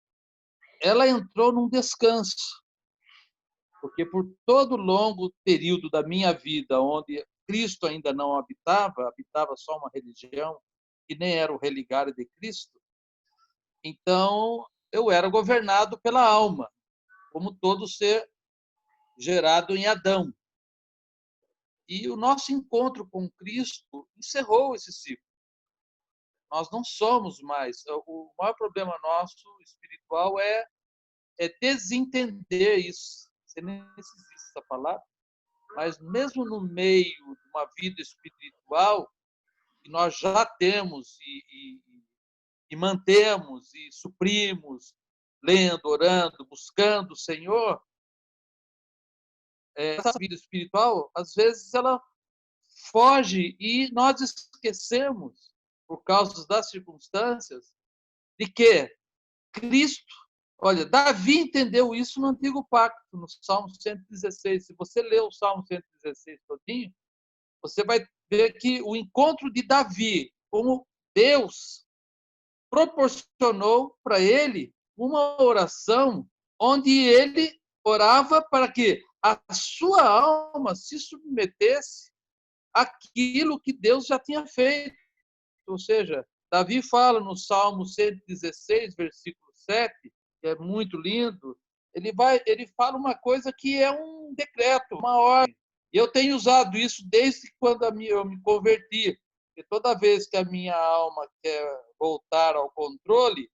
ela entrou num descanso. Porque por todo longo período da minha vida, onde Cristo ainda não habitava só uma religião, que nem era o religário de Cristo, então eu era governado pela alma. como todo ser gerado em Adão. E o nosso encontro com Cristo encerrou esse ciclo. Nós não somos mais. O maior problema nosso espiritual é desentender isso. Você nem se existe essa palavra, mas mesmo no meio de uma vida espiritual que nós já temos e mantemos e suprimos, lendo, orando, buscando o Senhor, essa vida espiritual, às vezes, ela foge e nós esquecemos, por causa das circunstâncias, de que Cristo, olha, Davi entendeu isso no Antigo Pacto, no Salmo 116. Se você ler o Salmo 116 todinho, você vai ver que o encontro de Davi com Deus proporcionou para ele uma oração onde ele orava para que a sua alma se submetesse àquilo que Deus já tinha feito. Ou seja, Davi fala no Salmo 116, versículo 7, que é muito lindo, ele fala uma coisa que é um decreto, uma ordem. E eu tenho usado isso desde quando eu me converti. Porque toda vez que a minha alma quer voltar ao controle,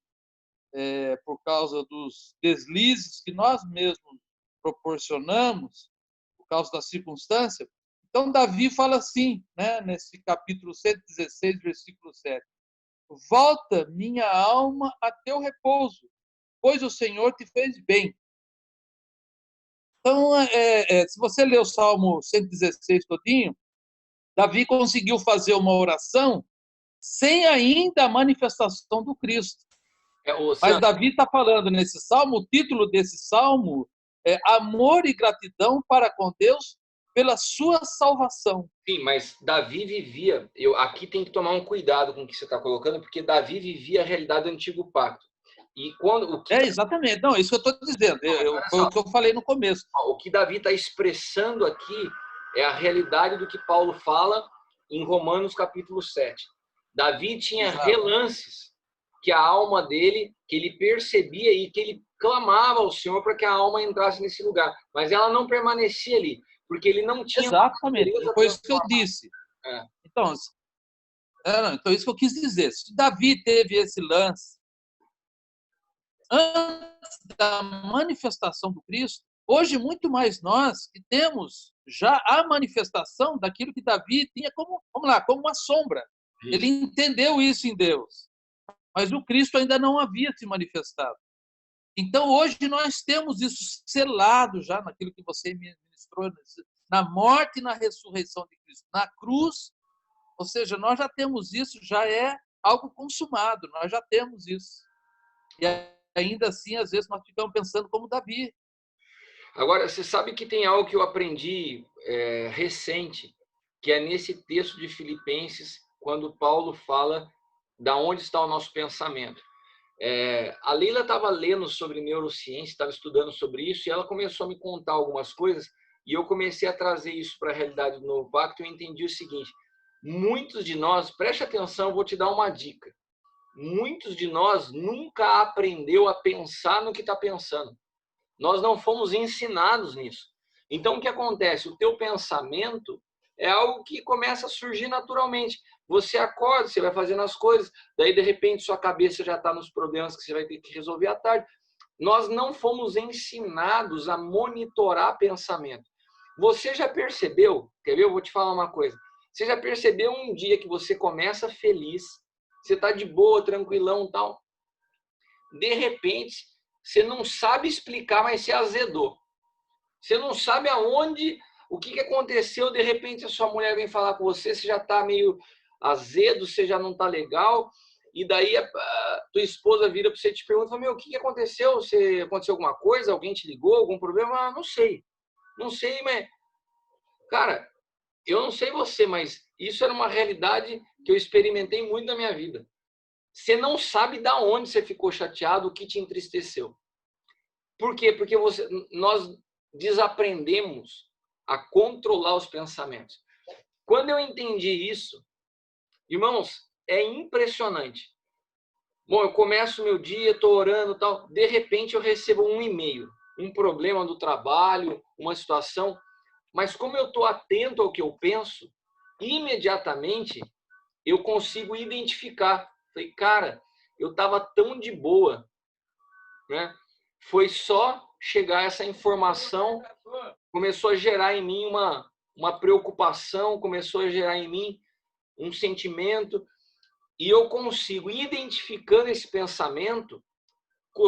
por causa dos deslizes que nós mesmos proporcionamos, por causa da circunstância, então Davi fala assim, né, nesse capítulo 116, versículo 7. Volta minha alma a teu repouso, pois o Senhor te fez bem. Então, se você ler o Salmo 116 todinho, Davi conseguiu fazer uma oração sem ainda a manifestação do Cristo. Mas Davi está falando nesse salmo, o título desse salmo é Amor e Gratidão para com Deus pela sua salvação. Sim, mas Davi vivia, aqui tem que tomar um cuidado com o que você está colocando, porque Davi vivia a realidade do Antigo Pacto. E quando exatamente, não, isso que eu estou dizendo, foi o que eu falei no começo. O que Davi está expressando aqui é a realidade do que Paulo fala em Romanos capítulo 7. Davi tinha relances que a alma dele, que ele percebia e que ele clamava ao Senhor para que a alma entrasse nesse lugar, mas ela não permanecia ali, porque ele não tinha... Exatamente, foi isso que eu disse. Então, isso que eu quis dizer. Se Davi teve esse lance antes da manifestação do Cristo, hoje muito mais nós que temos já a manifestação daquilo que Davi tinha como, vamos lá, como uma sombra. Isso. Ele entendeu isso em Deus, mas o Cristo ainda não havia se manifestado. Então, hoje nós temos isso selado já naquilo que você ministrou, na morte e na ressurreição de Cristo, na cruz. Ou seja, nós já temos isso, já é algo consumado, nós já temos isso. E ainda assim, às vezes, nós ficamos pensando como Davi. Agora, você sabe que tem algo que eu aprendi recente, que é nesse texto de Filipenses, quando Paulo fala da onde está o nosso pensamento. A Leila estava lendo sobre neurociência, estava estudando sobre isso, e ela começou a me contar algumas coisas, e eu comecei a trazer isso para a realidade do Novo Pacto, e eu entendi o seguinte: muitos de nós, preste atenção, eu vou te dar uma dica, muitos de nós nunca aprendeu a pensar no que está pensando. Nós não fomos ensinados nisso. Então, o que acontece? O teu pensamento é algo que começa a surgir naturalmente. Você acorda, você vai fazendo as coisas, daí, de repente, sua cabeça já está nos problemas que você vai ter que resolver à tarde. Nós não fomos ensinados a monitorar pensamento. Você já percebeu? Quer ver? Eu vou te falar uma coisa. Você já percebeu um dia que você começa feliz, você está de boa, tranquilão e tal. De repente, você não sabe explicar, mas você azedou. Você não sabe aonde, o que aconteceu, de repente a sua mulher vem falar com você, você já está meio azedo, você já não está legal, e daí a tua esposa vira para você e te pergunta, meu, o que aconteceu? Aconteceu alguma coisa? Alguém te ligou? Algum problema? Não sei. Não sei, mas... Cara, eu não sei você, mas isso era uma realidade que eu experimentei muito na minha vida. Você não sabe de onde você ficou chateado, o que te entristeceu. Por quê? Porque nós desaprendemos a controlar os pensamentos. Quando eu entendi isso, irmãos, é impressionante. Bom, eu começo meu dia, estou orando e tal, de repente eu recebo um e-mail. um problema do trabalho, uma situação, mas como eu estou atento ao que eu penso, imediatamente eu consigo identificar. Falei, cara, eu estava tão de boa, né? Foi só chegar essa informação, começou a gerar em mim uma preocupação, começou a gerar em mim um sentimento, e eu consigo, identificando esse pensamento,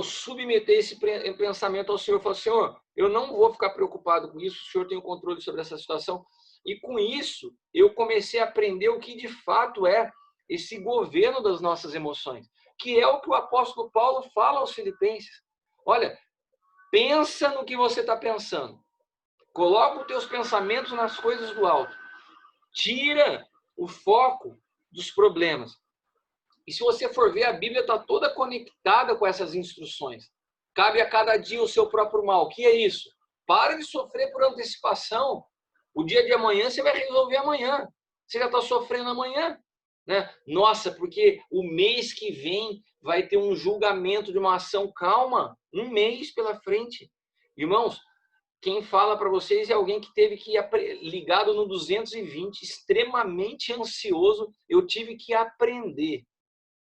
submeter esse pensamento ao Senhor. Falar, Senhor, eu não vou ficar preocupado com isso, o Senhor tem o controle sobre essa situação. E com isso, eu comecei a aprender o que de fato é esse governo das nossas emoções, que é o que o apóstolo Paulo fala aos Filipenses. Olha, pensa no que você está pensando. Coloca os teus pensamentos nas coisas do alto. Tira o foco dos problemas. E se você for ver, a Bíblia está toda conectada com essas instruções. Cabe a cada dia o seu próprio mal. O que é isso? Para de sofrer por antecipação. O dia de amanhã você vai resolver amanhã. Você já está sofrendo amanhã, né? Nossa, porque o mês que vem vai ter um julgamento de uma ação. Calma, um mês pela frente. Irmãos, quem fala para vocês é alguém que teve que ir ligado no 220, extremamente ansioso. Eu tive que aprender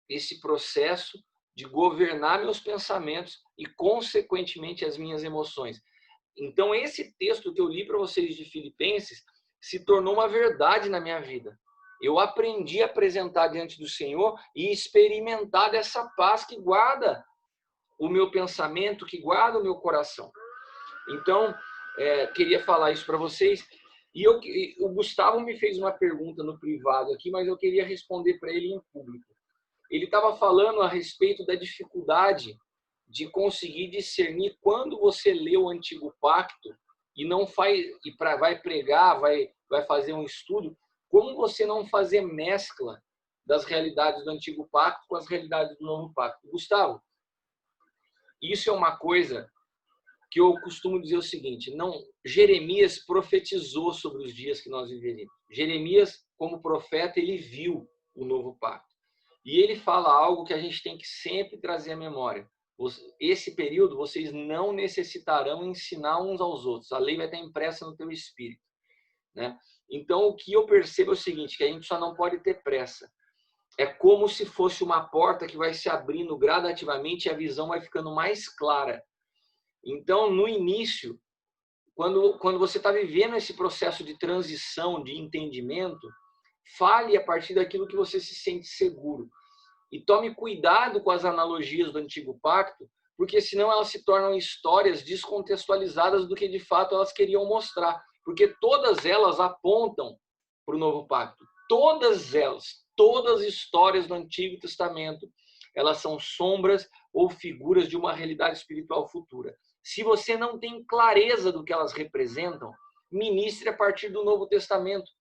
esse processo de governar meus pensamentos e, consequentemente, as minhas emoções. Então, esse texto que eu li para vocês de Filipenses se tornou uma verdade na minha vida. Eu aprendi a apresentar diante do Senhor e experimentar dessa paz que guarda o meu pensamento, que guarda o meu coração. Então, queria falar isso para vocês. E o Gustavo me fez uma pergunta no privado aqui, mas eu queria responder para ele em público. Ele estava falando a respeito da dificuldade de conseguir discernir quando você lê o Antigo Pacto e não faz, vai pregar, vai fazer um estudo, como você não fazer mescla das realidades do Antigo Pacto com as realidades do Novo Pacto. Gustavo, isso é uma coisa que eu costumo dizer o seguinte, Jeremias profetizou sobre os dias que nós viveríamos. Jeremias, como profeta, ele viu o Novo Pacto. E ele fala algo que a gente tem que sempre trazer à memória. Esse período, vocês não necessitarão ensinar uns aos outros. A lei vai estar impressa no teu espírito, né? Então, o que eu percebo é o seguinte, que a gente só não pode ter pressa. É como se fosse uma porta que vai se abrindo gradativamente e a visão vai ficando mais clara. Então, no início, quando você está vivendo esse processo de transição, de entendimento, fale a partir daquilo que você se sente seguro. E tome cuidado com as analogias do Antigo Pacto, porque senão elas se tornam histórias descontextualizadas do que de fato elas queriam mostrar. Porque todas elas apontam para o Novo Pacto. Todas elas, todas as histórias do Antigo Testamento, elas são sombras ou figuras de uma realidade espiritual futura. Se você não tem clareza do que elas representam, ministre a partir do Novo Testamento.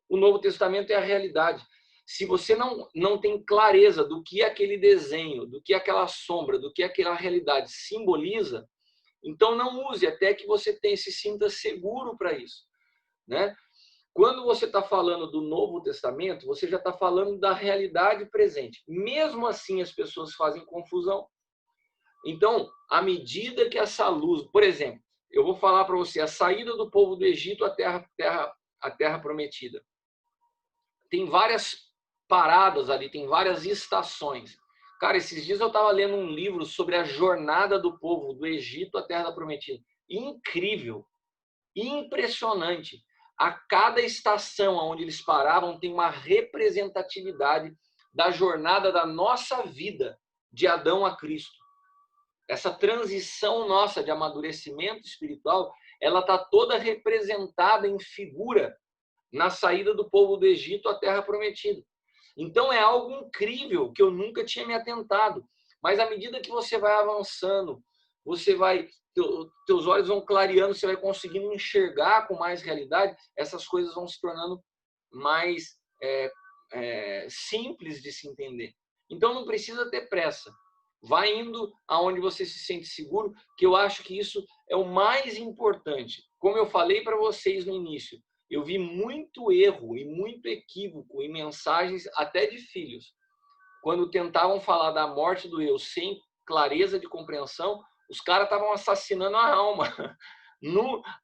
O Novo Testamento é a realidade. Se você não tem clareza do que aquele desenho, do que aquela sombra, do que aquela realidade simboliza, então não use até que você se sinta seguro para isso, né? Quando você está falando do Novo Testamento, você já está falando da realidade presente. Mesmo assim, as pessoas fazem confusão. Então, à medida que essa luz... Por exemplo, eu vou falar para você, a saída do povo do Egito à terra prometida. Tem várias paradas ali, tem várias estações. Cara, esses dias eu estava lendo um livro sobre a jornada do povo do Egito à Terra Prometida. Incrível, impressionante. A cada estação onde eles paravam tem uma representatividade da jornada da nossa vida, de Adão a Cristo. Essa transição nossa de amadurecimento espiritual, ela está toda representada em figura na saída do povo do Egito à Terra Prometida. Então é algo incrível que eu nunca tinha me atentado. Mas à medida que você vai avançando, teus olhos vão clareando, você vai conseguindo enxergar com mais realidade, essas coisas vão se tornando mais simples de se entender. Então não precisa ter pressa. Vai indo aonde você se sente seguro, que eu acho que isso é o mais importante. Como eu falei para vocês no início, eu vi muito erro e muito equívoco em mensagens até de filhos. Quando tentavam falar da morte do eu sem clareza de compreensão, Os caras estavam assassinando a alma.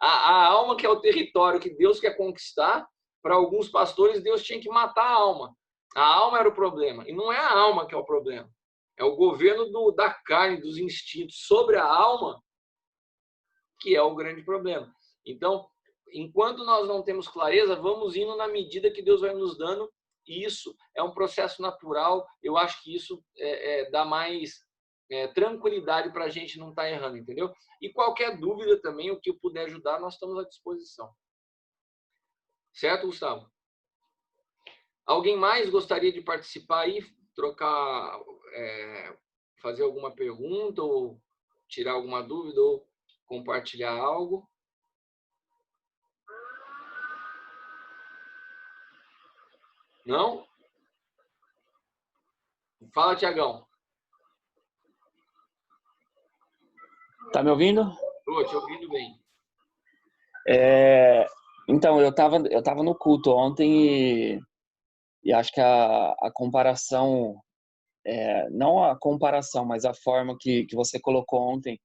A alma, que é o território que Deus quer conquistar, para alguns pastores, Deus tinha que matar a alma. A alma era o problema. E não é a alma que é o problema. É o governo da carne, dos instintos sobre a alma, que é o grande problema. Então, enquanto nós não temos clareza, vamos indo na medida que Deus vai nos dando. E isso é um processo natural. Eu acho que isso dá mais tranquilidade para a gente não estar errando, entendeu? E qualquer dúvida também, o que eu puder ajudar, nós estamos à disposição. Certo, Gustavo? Alguém mais gostaria de participar aí, trocar, fazer alguma pergunta, ou tirar alguma dúvida, ou compartilhar algo? Não? Fala, Tiagão. Tá me ouvindo? Estou te ouvindo bem. Então, eu tava no culto ontem e acho que a comparação, não a comparação, mas a forma que você colocou ontem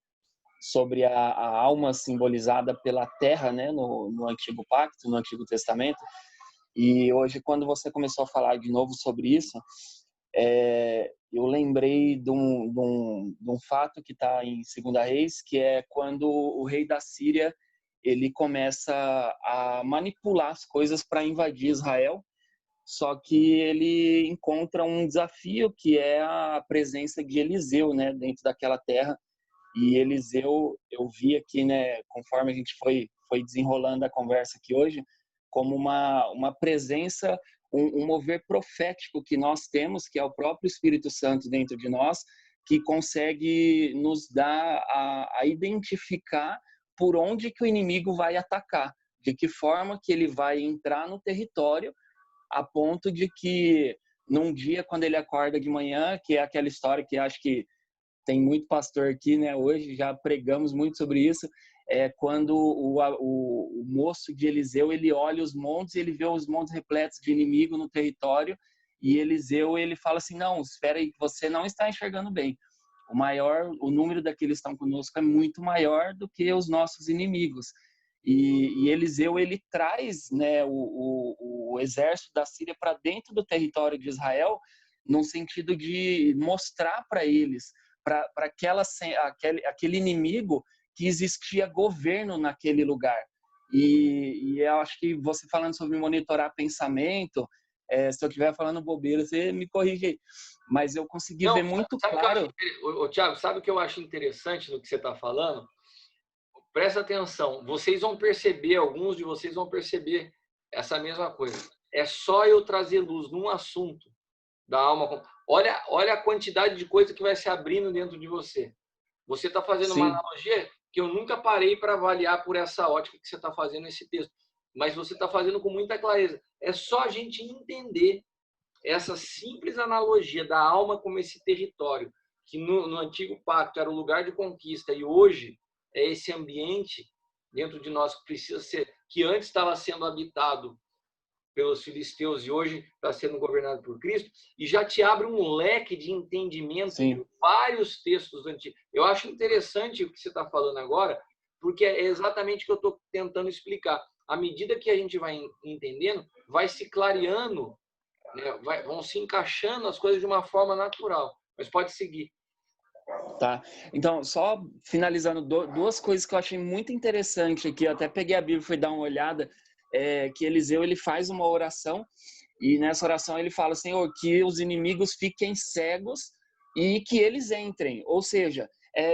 sobre a alma simbolizada pela terra, né, no Antigo Pacto, no Antigo Testamento. E hoje, quando você começou a falar de novo sobre isso, eu lembrei de um fato que está em 2 Reis, que é quando o rei da Síria ele começa a manipular as coisas para invadir Israel, só que ele encontra um desafio que é a presença de Eliseu, né, dentro daquela terra. E Eliseu, eu vi aqui, né, conforme a gente foi desenrolando a conversa aqui hoje, como uma presença, um mover profético que nós temos, que é o próprio Espírito Santo dentro de nós, que consegue nos dar a identificar por onde que o inimigo vai atacar, de que forma que ele vai entrar no território, a ponto de que num dia, quando ele acorda de manhã, que é aquela história que acho que tem muito pastor aqui, né? Hoje já pregamos muito sobre isso. É quando o moço de Eliseu ele olha os montes, ele vê os montes repletos de inimigo no território, e Eliseu ele fala assim: não, espera aí, você não está enxergando bem. O número daqueles que estão conosco é muito maior do que os nossos inimigos. E Eliseu ele traz, né, o exército da Síria para dentro do território de Israel, no sentido de mostrar para eles, para aquele inimigo, que existia governo naquele lugar. E eu acho que você falando sobre monitorar pensamento, se eu estiver falando bobeira, você me corrige aí. Mas eu consegui ver muito claro. Tiago, sabe o que eu acho interessante no que você está falando? Presta atenção, vocês vão perceber, alguns de vocês vão perceber essa mesma coisa. É só eu trazer luz num assunto da alma. Olha a quantidade de coisa que vai se abrindo dentro de você. Você está fazendo uma analogia que eu nunca parei para avaliar por essa ótica que você está fazendo esse texto. Mas você está fazendo com muita clareza. É só a gente entender essa simples analogia da alma como esse território, que no Antigo Pacto era o lugar de conquista, e hoje é esse ambiente dentro de nós que precisa ser, que antes estava sendo habitado pelos filisteus e hoje está sendo governado por Cristo, e já te abre um leque de entendimento de vários textos antigos. Eu acho interessante o que você está falando agora, porque é exatamente o que eu estou tentando explicar. À medida que a gente vai entendendo, vai se clareando, né? Vão se encaixando as coisas de uma forma natural. Mas pode seguir. Tá. Então, só finalizando, duas coisas que eu achei muito interessante aqui, eu até peguei a Bíblia e fui dar uma olhada, que Eliseu ele faz uma oração, e nessa oração ele fala: Senhor, que os inimigos fiquem cegos e que eles entrem. Ou seja,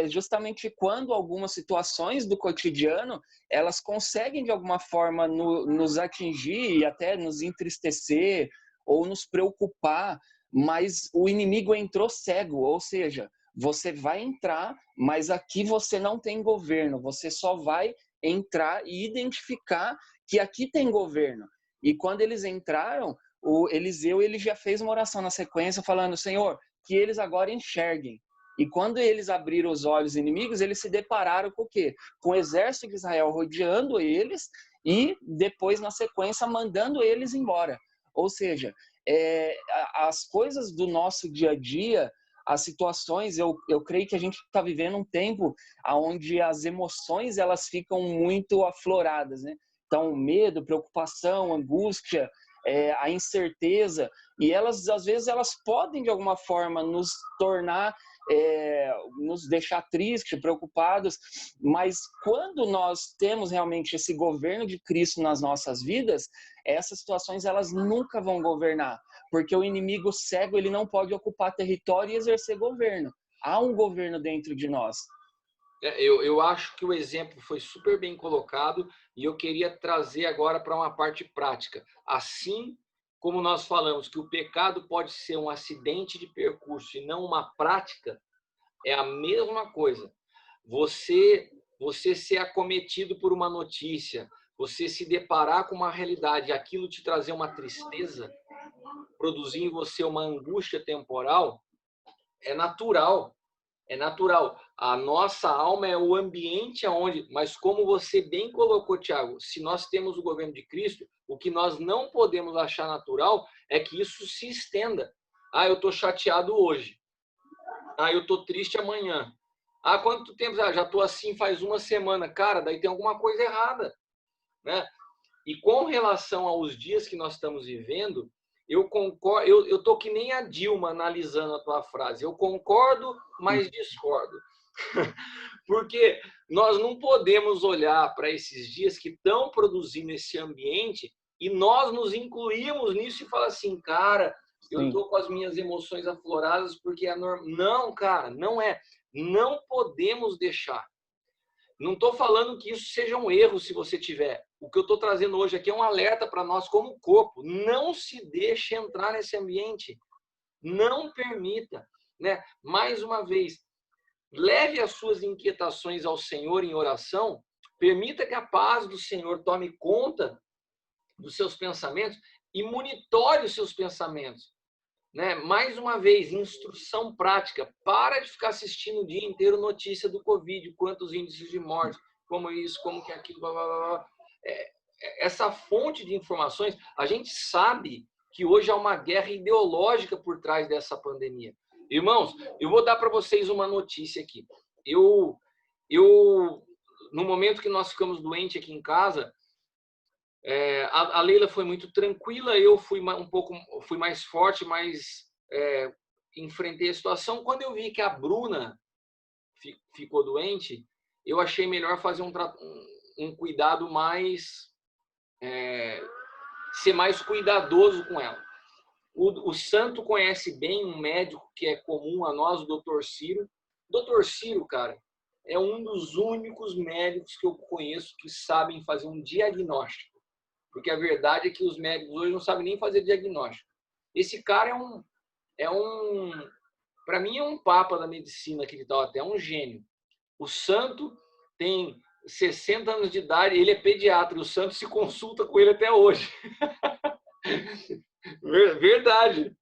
justamente quando algumas situações do cotidiano, elas conseguem de alguma forma nos atingir e até nos entristecer ou nos preocupar, mas o inimigo entrou cego, ou seja, você vai entrar, mas aqui você não tem governo, você só vai entrar e identificar que aqui tem governo. E quando eles entraram, o Eliseu ele já fez uma oração na sequência falando: Senhor, que eles agora enxerguem. E quando eles abriram os olhos inimigos, eles se depararam com o quê? Com o exército de Israel rodeando eles e depois, na sequência, mandando eles embora. Ou seja, as coisas do nosso dia a dia, as situações, eu creio que a gente está vivendo um tempo onde as emoções elas ficam muito afloradas, né? Então, medo, preocupação, angústia, a incerteza, e elas, às vezes, elas podem, de alguma forma, nos tornar, nos deixar tristes, preocupados, mas quando nós temos realmente esse governo de Cristo nas nossas vidas, essas situações, elas nunca vão governar, porque o inimigo cego, ele não pode ocupar território e exercer governo. Há um governo dentro de nós. Eu acho que o exemplo foi super bem colocado e eu queria trazer agora para uma parte prática. Assim como nós falamos que o pecado pode ser um acidente de percurso e não uma prática, é a mesma coisa. Você ser acometido por uma notícia, você se deparar com uma realidade, aquilo te trazer uma tristeza, produzir em você uma angústia temporal, é natural. É natural. A nossa alma é o ambiente aonde, mas como você bem colocou, Tiago, se nós temos o governo de Cristo, o que nós não podemos achar natural é que isso se estenda. Ah, eu estou chateado hoje. Ah, eu estou triste amanhã. Ah, quanto tempo? Ah, já estou assim faz uma semana. Cara, daí tem alguma coisa errada, né? E com relação aos dias que nós estamos vivendo, eu concordo, eu tô que nem a Dilma analisando a tua frase. Eu concordo, mas discordo. Porque nós não podemos olhar para esses dias que estão produzindo esse ambiente e nós nos incluímos nisso e falar assim, cara, eu estou com as minhas emoções afloradas porque é normal. Não, cara, não é. Não podemos deixar. Não estou falando que isso seja um erro se você tiver. O que eu estou trazendo hoje aqui é um alerta para nós como corpo. Não se deixe entrar nesse ambiente. Não permita, né? Mais uma vez, leve as suas inquietações ao Senhor em oração. Permita que a paz do Senhor tome conta dos seus pensamentos e monitore os seus pensamentos. Né? Mais uma vez, instrução prática. Para de ficar assistindo o dia inteiro notícia do Covid, quantos índices de morte, como isso, como que aquilo, blá, blá, blá. Essa fonte de informações, a gente sabe que hoje há uma guerra ideológica por trás dessa pandemia. Irmãos, eu vou dar para vocês uma notícia aqui. No momento que nós ficamos doentes aqui em casa, a Leila foi muito tranquila, eu fui mais forte, mas enfrentei a situação. Quando eu vi que a Bruna ficou doente, eu achei melhor fazer um cuidado mais... ser mais cuidadoso com ela. O Santo conhece bem um médico que é comum a nós, o Dr. Ciro. Dr. Ciro, cara, é um dos únicos médicos que eu conheço que sabem fazer um diagnóstico. Porque a verdade é que os médicos hoje não sabem nem fazer diagnóstico. Esse cara para mim é um papa da medicina que ele tá, até um gênio. O Santo tem 60 anos de idade, ele é pediatra, e o Santo se consulta com ele até hoje. Verdade.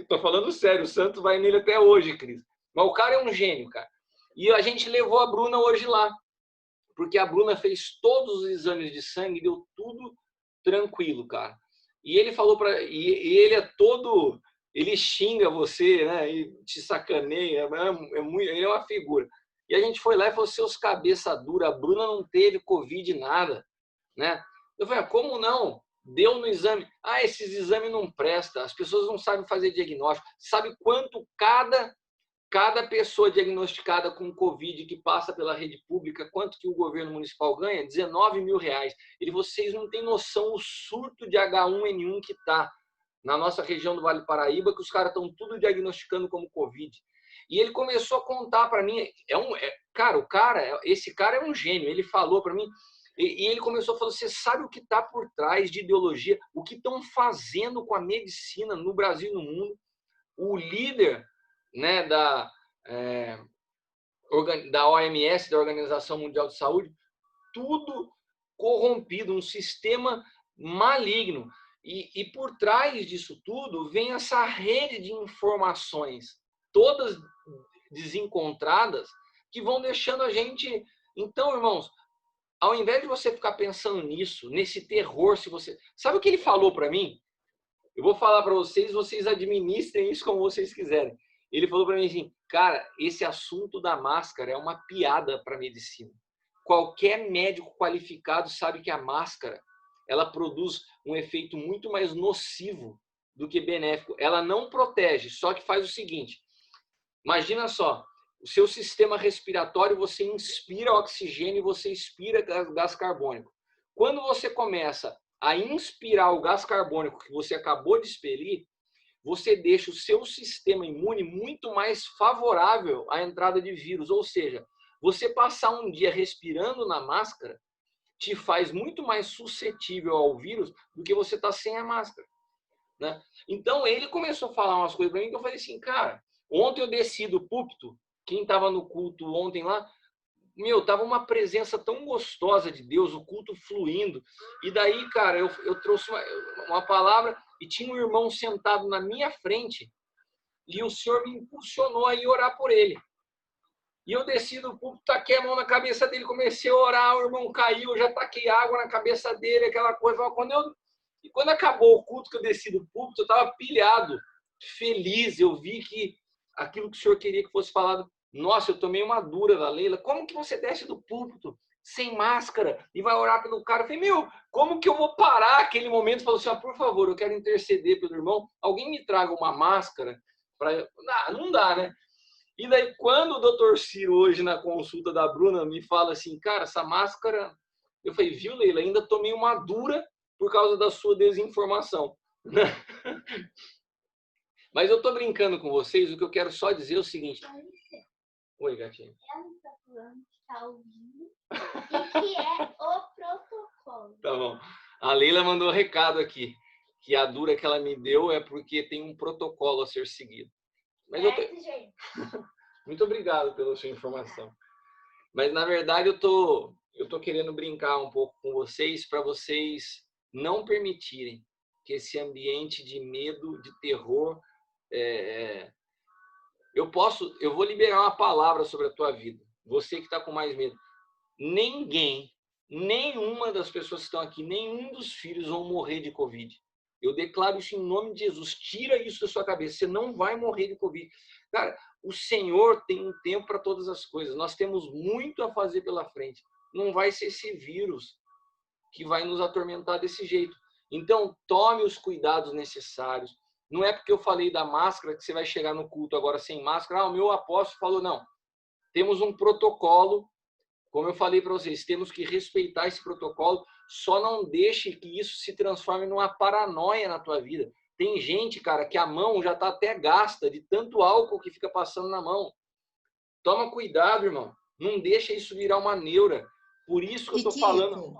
Tô falando sério, o Santo vai nele até hoje, Cris. Mas o cara é um gênio, cara. E a gente levou a Bruna hoje lá, porque a Bruna fez todos os exames de sangue, deu tudo tranquilo, cara. E ele falou e ele é todo, ele xinga você, né? E te sacaneia, ele é uma figura. E a gente foi lá e falou, seus cabeça dura, a Bruna não teve Covid nada, né? Eu falei, como não? Deu no exame. Ah, esses exames não prestam, as pessoas não sabem fazer diagnóstico. Sabe quanto cada pessoa diagnosticada com Covid que passa pela rede pública, quanto que o governo municipal ganha? R$19 mil. Vocês não têm noção o surto de H1N1 que está na nossa região do Vale do Paraíba, que os caras estão tudo diagnosticando como Covid. E ele começou a contar para mim, esse cara é um gênio, ele falou para mim, e ele começou a falar, você sabe o que está por trás de ideologia, o que estão fazendo com a medicina no Brasil e no mundo? O líder, né, da OMS, da Organização Mundial de Saúde, tudo corrompido, um sistema maligno. E por trás disso tudo vem essa rede de informações, todas desencontradas, que vão deixando a gente... Então, irmãos, ao invés de você ficar pensando nisso, nesse terror, se você... Sabe o que ele falou para mim? Eu vou falar para vocês, vocês administrem isso como vocês quiserem. Ele falou para mim assim, cara, esse assunto da máscara é uma piada para a medicina. Qualquer médico qualificado sabe que a máscara, ela produz um efeito muito mais nocivo do que benéfico. Ela não protege, só que faz o seguinte, imagina só, o seu sistema respiratório, você inspira oxigênio e você expira gás carbônico. Quando você começa a inspirar o gás carbônico que você acabou de expelir, você deixa o seu sistema imune muito mais favorável à entrada de vírus. Ou seja, você passar um dia respirando na máscara te faz muito mais suscetível ao vírus do que você tá sem a máscara, né? Então, ele começou a falar umas coisas para mim que eu falei assim, cara, ontem eu desci do púlpito, quem estava no culto ontem lá, tava uma presença tão gostosa de Deus, o culto fluindo. E daí, cara, eu trouxe uma palavra e tinha um irmão sentado na minha frente e o Senhor me impulsionou a ir orar por ele. E eu desci do púlpito, taquei a mão na cabeça dele, comecei a orar, o irmão caiu, eu já taquei água na cabeça dele, aquela coisa. Quando acabou o culto que eu desci do púlpito, eu estava pilhado, feliz. Eu vi que aquilo que o Senhor queria que fosse falado. Nossa, eu tomei uma dura da Leila. Como que você desce do púlpito sem máscara e vai orar pelo cara? Eu falei, como que eu vou parar aquele momento e falar assim, por favor, eu quero interceder pelo irmão. Alguém me traga uma máscara? Não dá, né? E daí, quando o doutor Ciro, hoje na consulta da Bruna, me fala assim, cara, essa máscara... Eu falei, viu, Leila, ainda tomei uma dura por causa da sua desinformação. Mas eu tô brincando com vocês, o que eu quero só dizer é o seguinte... Oi, gatinho. Ela está falando que está ouvindo e que é o protocolo. Tá bom. A Leila mandou um recado aqui, que a dura que ela me deu é porque tem um protocolo a ser seguido. Mas Gente. Muito obrigado pela sua informação. Mas, na verdade, eu tô querendo brincar um pouco com vocês para vocês não permitirem que esse ambiente de medo, de terror... Eu vou liberar uma palavra sobre a tua vida. Você que está com mais medo. Nenhuma das pessoas que estão aqui, nenhum dos filhos vão morrer de Covid. Eu declaro isso em nome de Jesus. Tira isso da sua cabeça. Você não vai morrer de Covid. Cara, o Senhor tem um tempo para todas as coisas. Nós temos muito a fazer pela frente. Não vai ser esse vírus que vai nos atormentar desse jeito. Então, tome os cuidados necessários. Não é porque eu falei da máscara que você vai chegar no culto agora sem máscara. O meu apóstolo falou, não. Temos um protocolo. Como eu falei para vocês, temos que respeitar esse protocolo. Só não deixe que isso se transforme numa paranoia na tua vida. Tem gente, cara, que a mão já está até gasta de tanto álcool que fica passando na mão. Toma cuidado, irmão. Não deixa isso virar uma neura. Por isso que eu estou falando...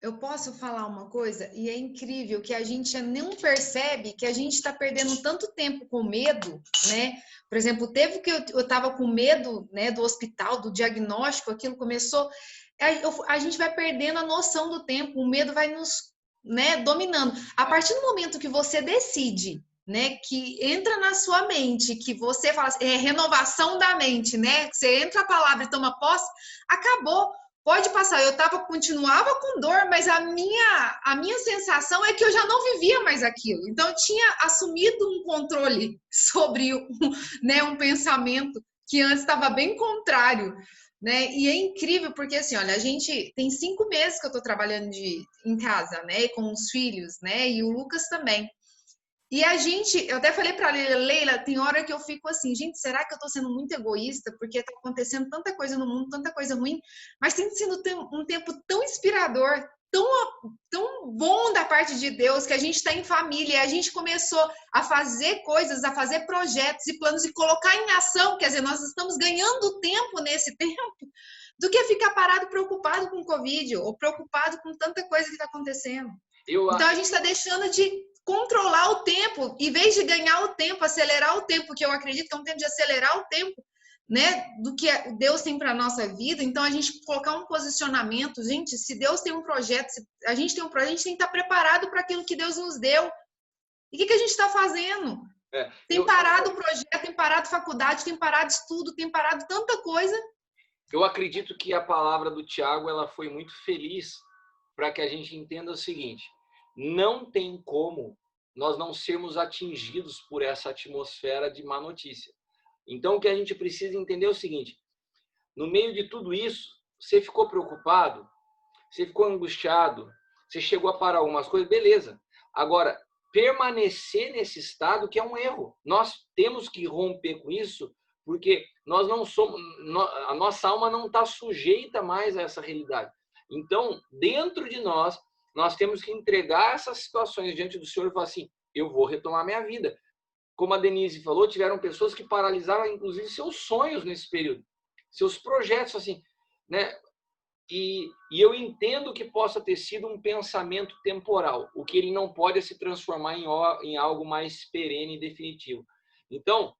Eu posso falar uma coisa? E é incrível que a gente não percebe que a gente está perdendo tanto tempo com medo, né? Por exemplo, teve que eu estava com medo, né, do hospital, do diagnóstico, aquilo começou... A gente vai perdendo a noção do tempo, o medo vai nos, né, dominando. A partir do momento que você decide, né, que entra na sua mente, que você fala assim, renovação da mente, né? Que você entra a palavra e toma posse, acabou. Pode passar, continuava com dor, mas a minha sensação é que eu já não vivia mais aquilo. Então, eu tinha assumido um controle sobre um pensamento que antes estava bem contrário, né? E é incrível, porque assim, olha, a gente tem 5 meses que eu estou trabalhando em casa, né? Com os filhos, né? E o Lucas também. E eu até falei para a Leila, tem hora que eu fico assim, gente, será que eu estou sendo muito egoísta? Porque está acontecendo tanta coisa no mundo, tanta coisa ruim, mas tem sido um tempo tão inspirador, tão bom da parte de Deus, que a gente está em família, e a gente começou a fazer coisas, a fazer projetos e planos e colocar em ação, quer dizer, nós estamos ganhando tempo nesse tempo, do que ficar parado preocupado com o Covid, ou preocupado com tanta coisa que está acontecendo. Então a gente está deixando de controlar o tempo, em vez de ganhar o tempo, acelerar o tempo, que eu acredito que é um tempo de acelerar o tempo, né, do que Deus tem para a nossa vida. Então, a gente colocar um posicionamento, gente, se Deus tem um projeto, se a gente tem um projeto, a gente tem que estar preparado para aquilo que Deus nos deu. E o que a gente está fazendo? Tem parado o projeto, tem parado faculdade, tem parado estudo, tem parado tanta coisa. Eu acredito que a palavra do Tiago, ela foi muito feliz para que a gente entenda o seguinte: não tem como nós não sermos atingidos por essa atmosfera de má notícia. Então, o que a gente precisa entender é o seguinte: no meio de tudo isso, você ficou preocupado, você ficou angustiado, você chegou a parar algumas coisas, beleza. Agora, permanecer nesse estado que é um erro. Nós temos que romper com isso, porque nós não somos, a nossa alma não está sujeita mais a essa realidade. Então, dentro de nós, nós temos que entregar essas situações diante do Senhor e falar assim: eu vou retomar minha vida. Como a Denise falou, tiveram pessoas que paralisaram, inclusive, seus sonhos nesse período, seus projetos, assim, né? E eu entendo que possa ter sido um pensamento temporal. O que ele não pode é se transformar em algo mais perene e definitivo. Então,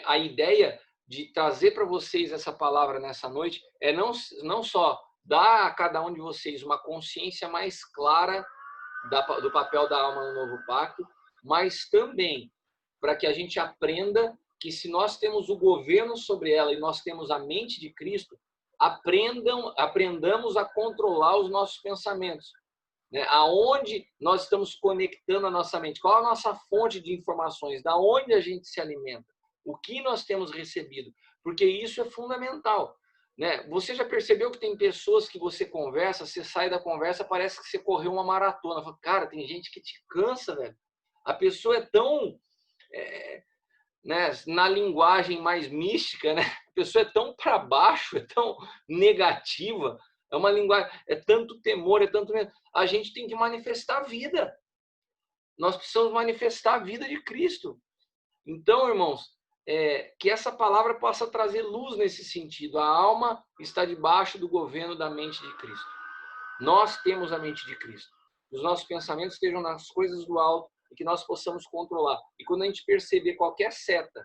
a ideia de trazer para vocês essa palavra nessa noite é não só dar a cada um de vocês uma consciência mais clara do papel da alma no novo pacto, mas também para que a gente aprenda que se nós temos o governo sobre ela e nós temos a mente de Cristo, aprendamos a controlar os nossos pensamentos, né? Aonde nós estamos conectando a nossa mente, qual a nossa fonte de informações, da onde a gente se alimenta, o que nós temos recebido, porque isso é fundamental, né? Você já percebeu que tem pessoas que você conversa, você sai da conversa, parece que você correu uma maratona. Fala, cara, tem gente que te cansa, velho. A pessoa é tão... né, na linguagem mais mística, né? A pessoa é tão para baixo, é tão negativa, é uma linguagem, é tanto temor, é tanto medo. A gente tem que manifestar a vida. Nós precisamos manifestar a vida de Cristo. Então, irmãos, que essa palavra possa trazer luz nesse sentido. A alma está debaixo do governo da mente de Cristo. Nós temos a mente de Cristo. Os nossos pensamentos estejam nas coisas do alto, e que nós possamos controlar. E quando a gente perceber qualquer seta,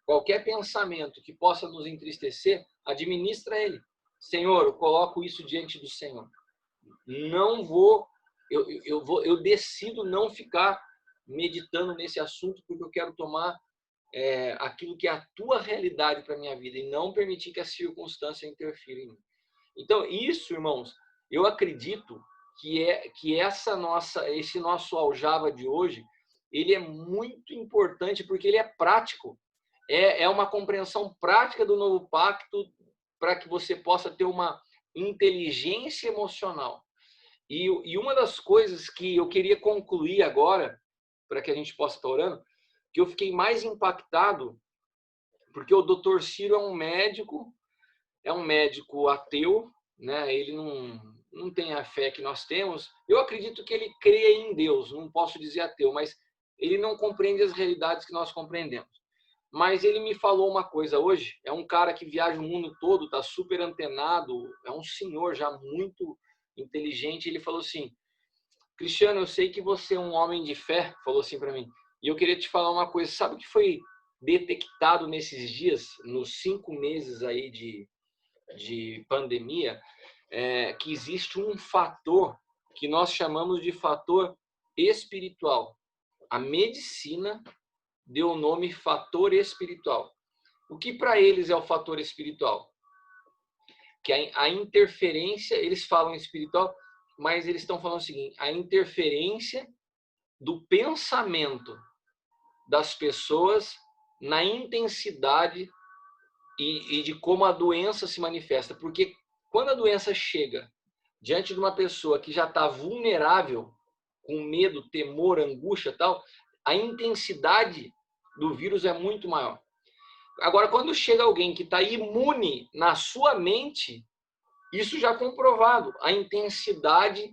qualquer pensamento que possa nos entristecer, administra ele. Senhor, eu coloco isso diante do Senhor. Não vou, eu decido não ficar meditando nesse assunto, porque eu quero tomar aquilo que é a tua realidade para a minha vida e não permitir que a circunstância interfira em mim. Então, isso, irmãos, eu acredito que esse nosso aljava de hoje, ele é muito importante porque ele é prático. É uma compreensão prática do novo pacto para que você possa ter uma inteligência emocional. E uma das coisas que eu queria concluir agora, para que a gente possa estar orando, que eu fiquei mais impactado, porque o Dr. Ciro é um médico ateu, né? Ele não tem a fé que nós temos. Eu acredito que ele crê em Deus, não posso dizer ateu, mas ele não compreende as realidades que nós compreendemos. Mas ele me falou uma coisa hoje, é um cara que viaja o mundo todo, está super antenado, é um senhor já muito inteligente. Ele falou assim: Cristiano, eu sei que você é um homem de fé, falou assim para mim, e eu queria te falar uma coisa. Sabe o que foi detectado nesses dias, nos 5 meses aí de pandemia? Que existe um fator que nós chamamos de fator espiritual. A medicina deu o nome fator espiritual. O que para eles é o fator espiritual? Que a interferência, eles falam espiritual, mas eles estão falando o seguinte: a interferência do pensamento das pessoas na intensidade e de como a doença se manifesta. Porque quando a doença chega diante de uma pessoa que já está vulnerável, com medo, temor, angústia e tal, a intensidade do vírus é muito maior. Agora, quando chega alguém que está imune na sua mente, isso já é comprovado, a intensidade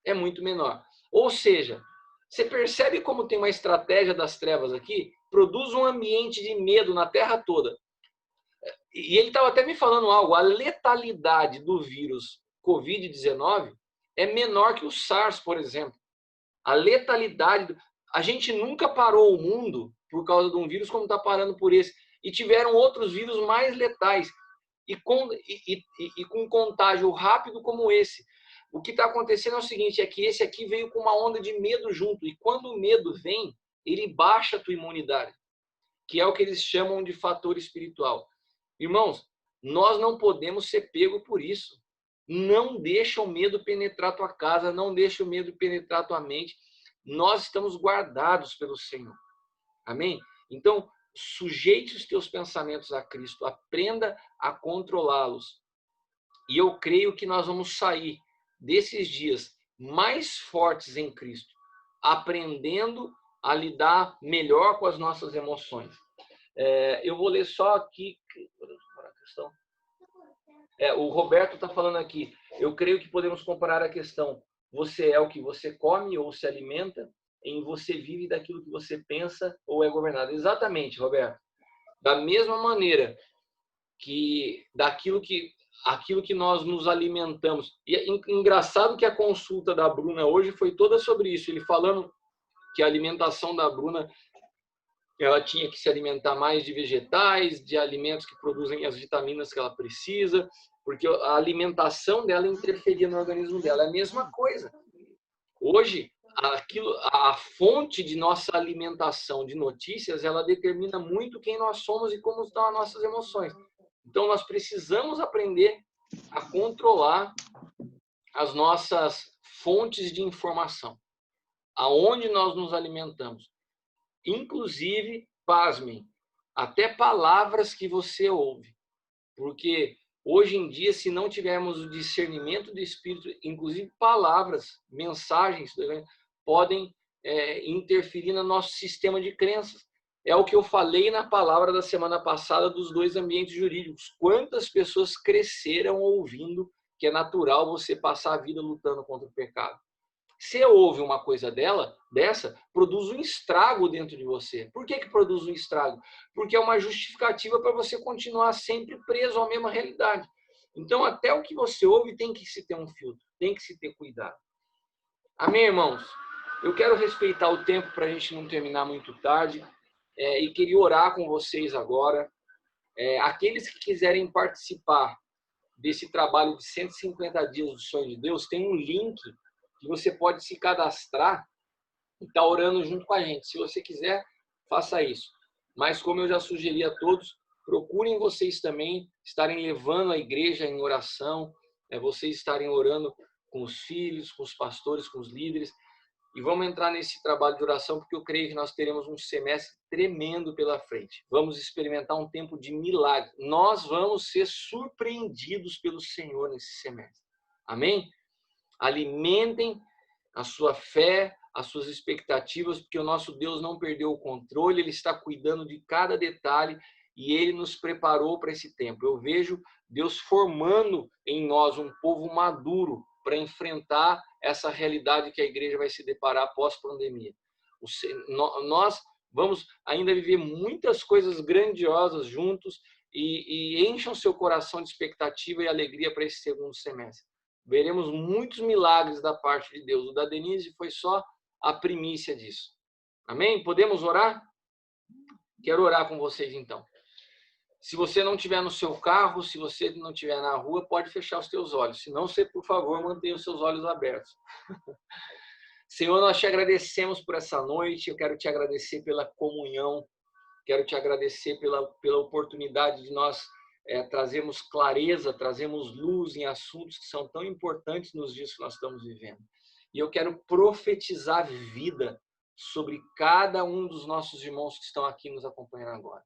é muito menor. Ou seja, você percebe como tem uma estratégia das trevas aqui? Produz um ambiente de medo na Terra toda. E ele estava até me falando algo, a letalidade do vírus Covid-19 é menor que o SARS, por exemplo. A letalidade... A gente nunca parou o mundo por causa de um vírus como está parando por esse. E tiveram outros vírus mais letais e com contágio rápido como esse. O que está acontecendo é o seguinte, é que esse aqui veio com uma onda de medo junto. E quando o medo vem, ele baixa a tua imunidade, que é o que eles chamam de fator espiritual. Irmãos, nós não podemos ser pego por isso. Não deixa o medo penetrar tua casa, não deixa o medo penetrar tua mente. Nós estamos guardados pelo Senhor. Amém? Então, sujeite os teus pensamentos a Cristo, aprenda a controlá-los. E eu creio que nós vamos sair desses dias mais fortes em Cristo, aprendendo a lidar melhor com as nossas emoções. Eu vou ler só aqui a questão. O Roberto está falando aqui. Eu creio que podemos comparar a questão: você é o que você come ou se alimenta, em você vive daquilo que você pensa ou é governado. Exatamente, Roberto. Da mesma maneira que aquilo que nós nos alimentamos. E é engraçado que a consulta da Bruna hoje foi toda sobre isso. Ele falando que a alimentação da Bruna, ela tinha que se alimentar mais de vegetais, de alimentos que produzem as vitaminas que ela precisa, porque a alimentação dela interferia no organismo dela. É a mesma coisa. Hoje, a fonte de nossa alimentação de notícias, ela determina muito quem nós somos e como estão as nossas emoções. Então, nós precisamos aprender a controlar as nossas fontes de informação, aonde nós nos alimentamos. Inclusive, pasmem, até palavras que você ouve. Porque hoje em dia, se não tivermos o discernimento do Espírito, inclusive palavras, mensagens, podem interferir no nosso sistema de crenças. É o que eu falei na palavra da semana passada dos 2 ambientes jurídicos. Quantas pessoas cresceram ouvindo que é natural você passar a vida lutando contra o pecado? Se ouve uma coisa dessa, produz um estrago dentro de você. Por que produz um estrago? Porque é uma justificativa para você continuar sempre preso à mesma realidade. Então, até o que você ouve tem que se ter um filtro, tem que se ter cuidado. Amém, irmãos? Eu quero respeitar o tempo para a gente não terminar muito tarde. E queria orar com vocês agora. Aqueles que quiserem participar desse trabalho de 150 dias do Sonho de Deus, tem um link que você pode se cadastrar e estar orando junto com a gente. Se você quiser, faça isso. Mas como eu já sugeri a todos, procurem vocês também estarem levando a igreja em oração, vocês estarem orando com os filhos, com os pastores, com os líderes. E vamos entrar nesse trabalho de oração, porque eu creio que nós teremos um semestre tremendo pela frente. Vamos experimentar um tempo de milagre. Nós vamos ser surpreendidos pelo Senhor nesse semestre. Amém? Alimentem a sua fé, as suas expectativas, porque o nosso Deus não perdeu o controle, Ele está cuidando de cada detalhe e Ele nos preparou para esse tempo. Eu vejo Deus formando em nós um povo maduro para enfrentar essa realidade que a igreja vai se deparar pós-pandemia. Nós vamos ainda viver muitas coisas grandiosas juntos e encham seu coração de expectativa e alegria para esse segundo semestre. Veremos muitos milagres da parte de Deus. O da Denise foi só a primícia disso. Amém? Podemos orar? Quero orar com vocês então. Se você não estiver no seu carro, se você não estiver na rua, pode fechar os teus olhos. Se não, você, por favor, mantenha os seus olhos abertos. Senhor, nós te agradecemos por essa noite. Eu quero te agradecer pela comunhão. Quero te agradecer pela oportunidade de nós trazermos clareza, trazermos luz em assuntos que são tão importantes nos dias que nós estamos vivendo. E eu quero profetizar vida sobre cada um dos nossos irmãos que estão aqui nos acompanhando agora.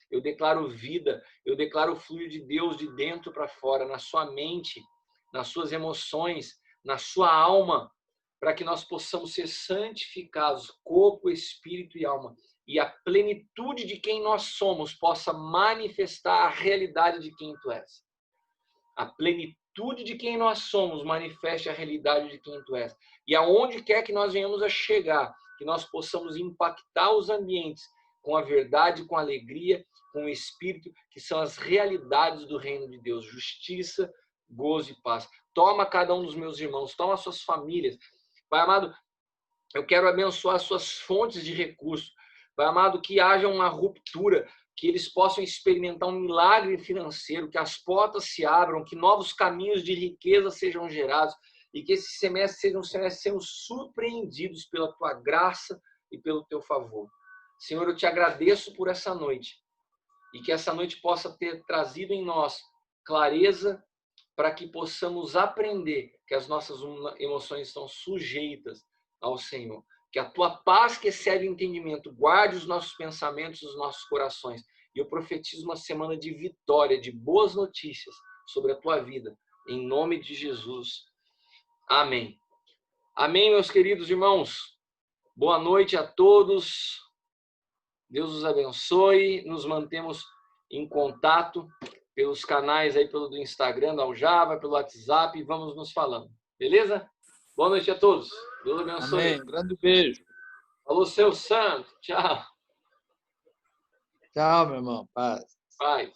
Eu declaro vida, eu declaro o fluir de Deus de dentro para fora, na sua mente, nas suas emoções, na sua alma, para que nós possamos ser santificados, corpo, espírito e alma, e a plenitude de quem nós somos possa manifestar a realidade de quem tu és. A plenitude de quem nós somos manifeste a realidade de quem tu és. E aonde quer que nós venhamos a chegar, que nós possamos impactar os ambientes com a verdade, com a alegria, com o Espírito, que são as realidades do reino de Deus. Justiça, gozo e paz. Toma cada um dos meus irmãos, toma as suas famílias. Pai amado, eu quero abençoar as suas fontes de recursos. Pai amado, que haja uma ruptura, que eles possam experimentar um milagre financeiro, que as portas se abram, que novos caminhos de riqueza sejam gerados e que esse semestre seja um semestre sendo surpreendidos pela tua graça e pelo teu favor. Senhor, eu te agradeço por essa noite e que essa noite possa ter trazido em nós clareza para que possamos aprender que as nossas emoções estão sujeitas ao Senhor. Que a tua paz, que excede o entendimento, guarde os nossos pensamentos, os nossos corações. E eu profetizo uma semana de vitória, de boas notícias sobre a tua vida. Em nome de Jesus. Amém. Amém, meus queridos irmãos. Boa noite a todos. Deus os abençoe. Nos mantemos em contato pelos canais aí, pelo do Instagram, da Aljava, pelo WhatsApp, e vamos nos falando. Beleza? Boa noite a todos. Deus abençoe. Amém. Grande beijo. Falou, seu santo. Tchau. Tchau, meu irmão. Paz. Paz.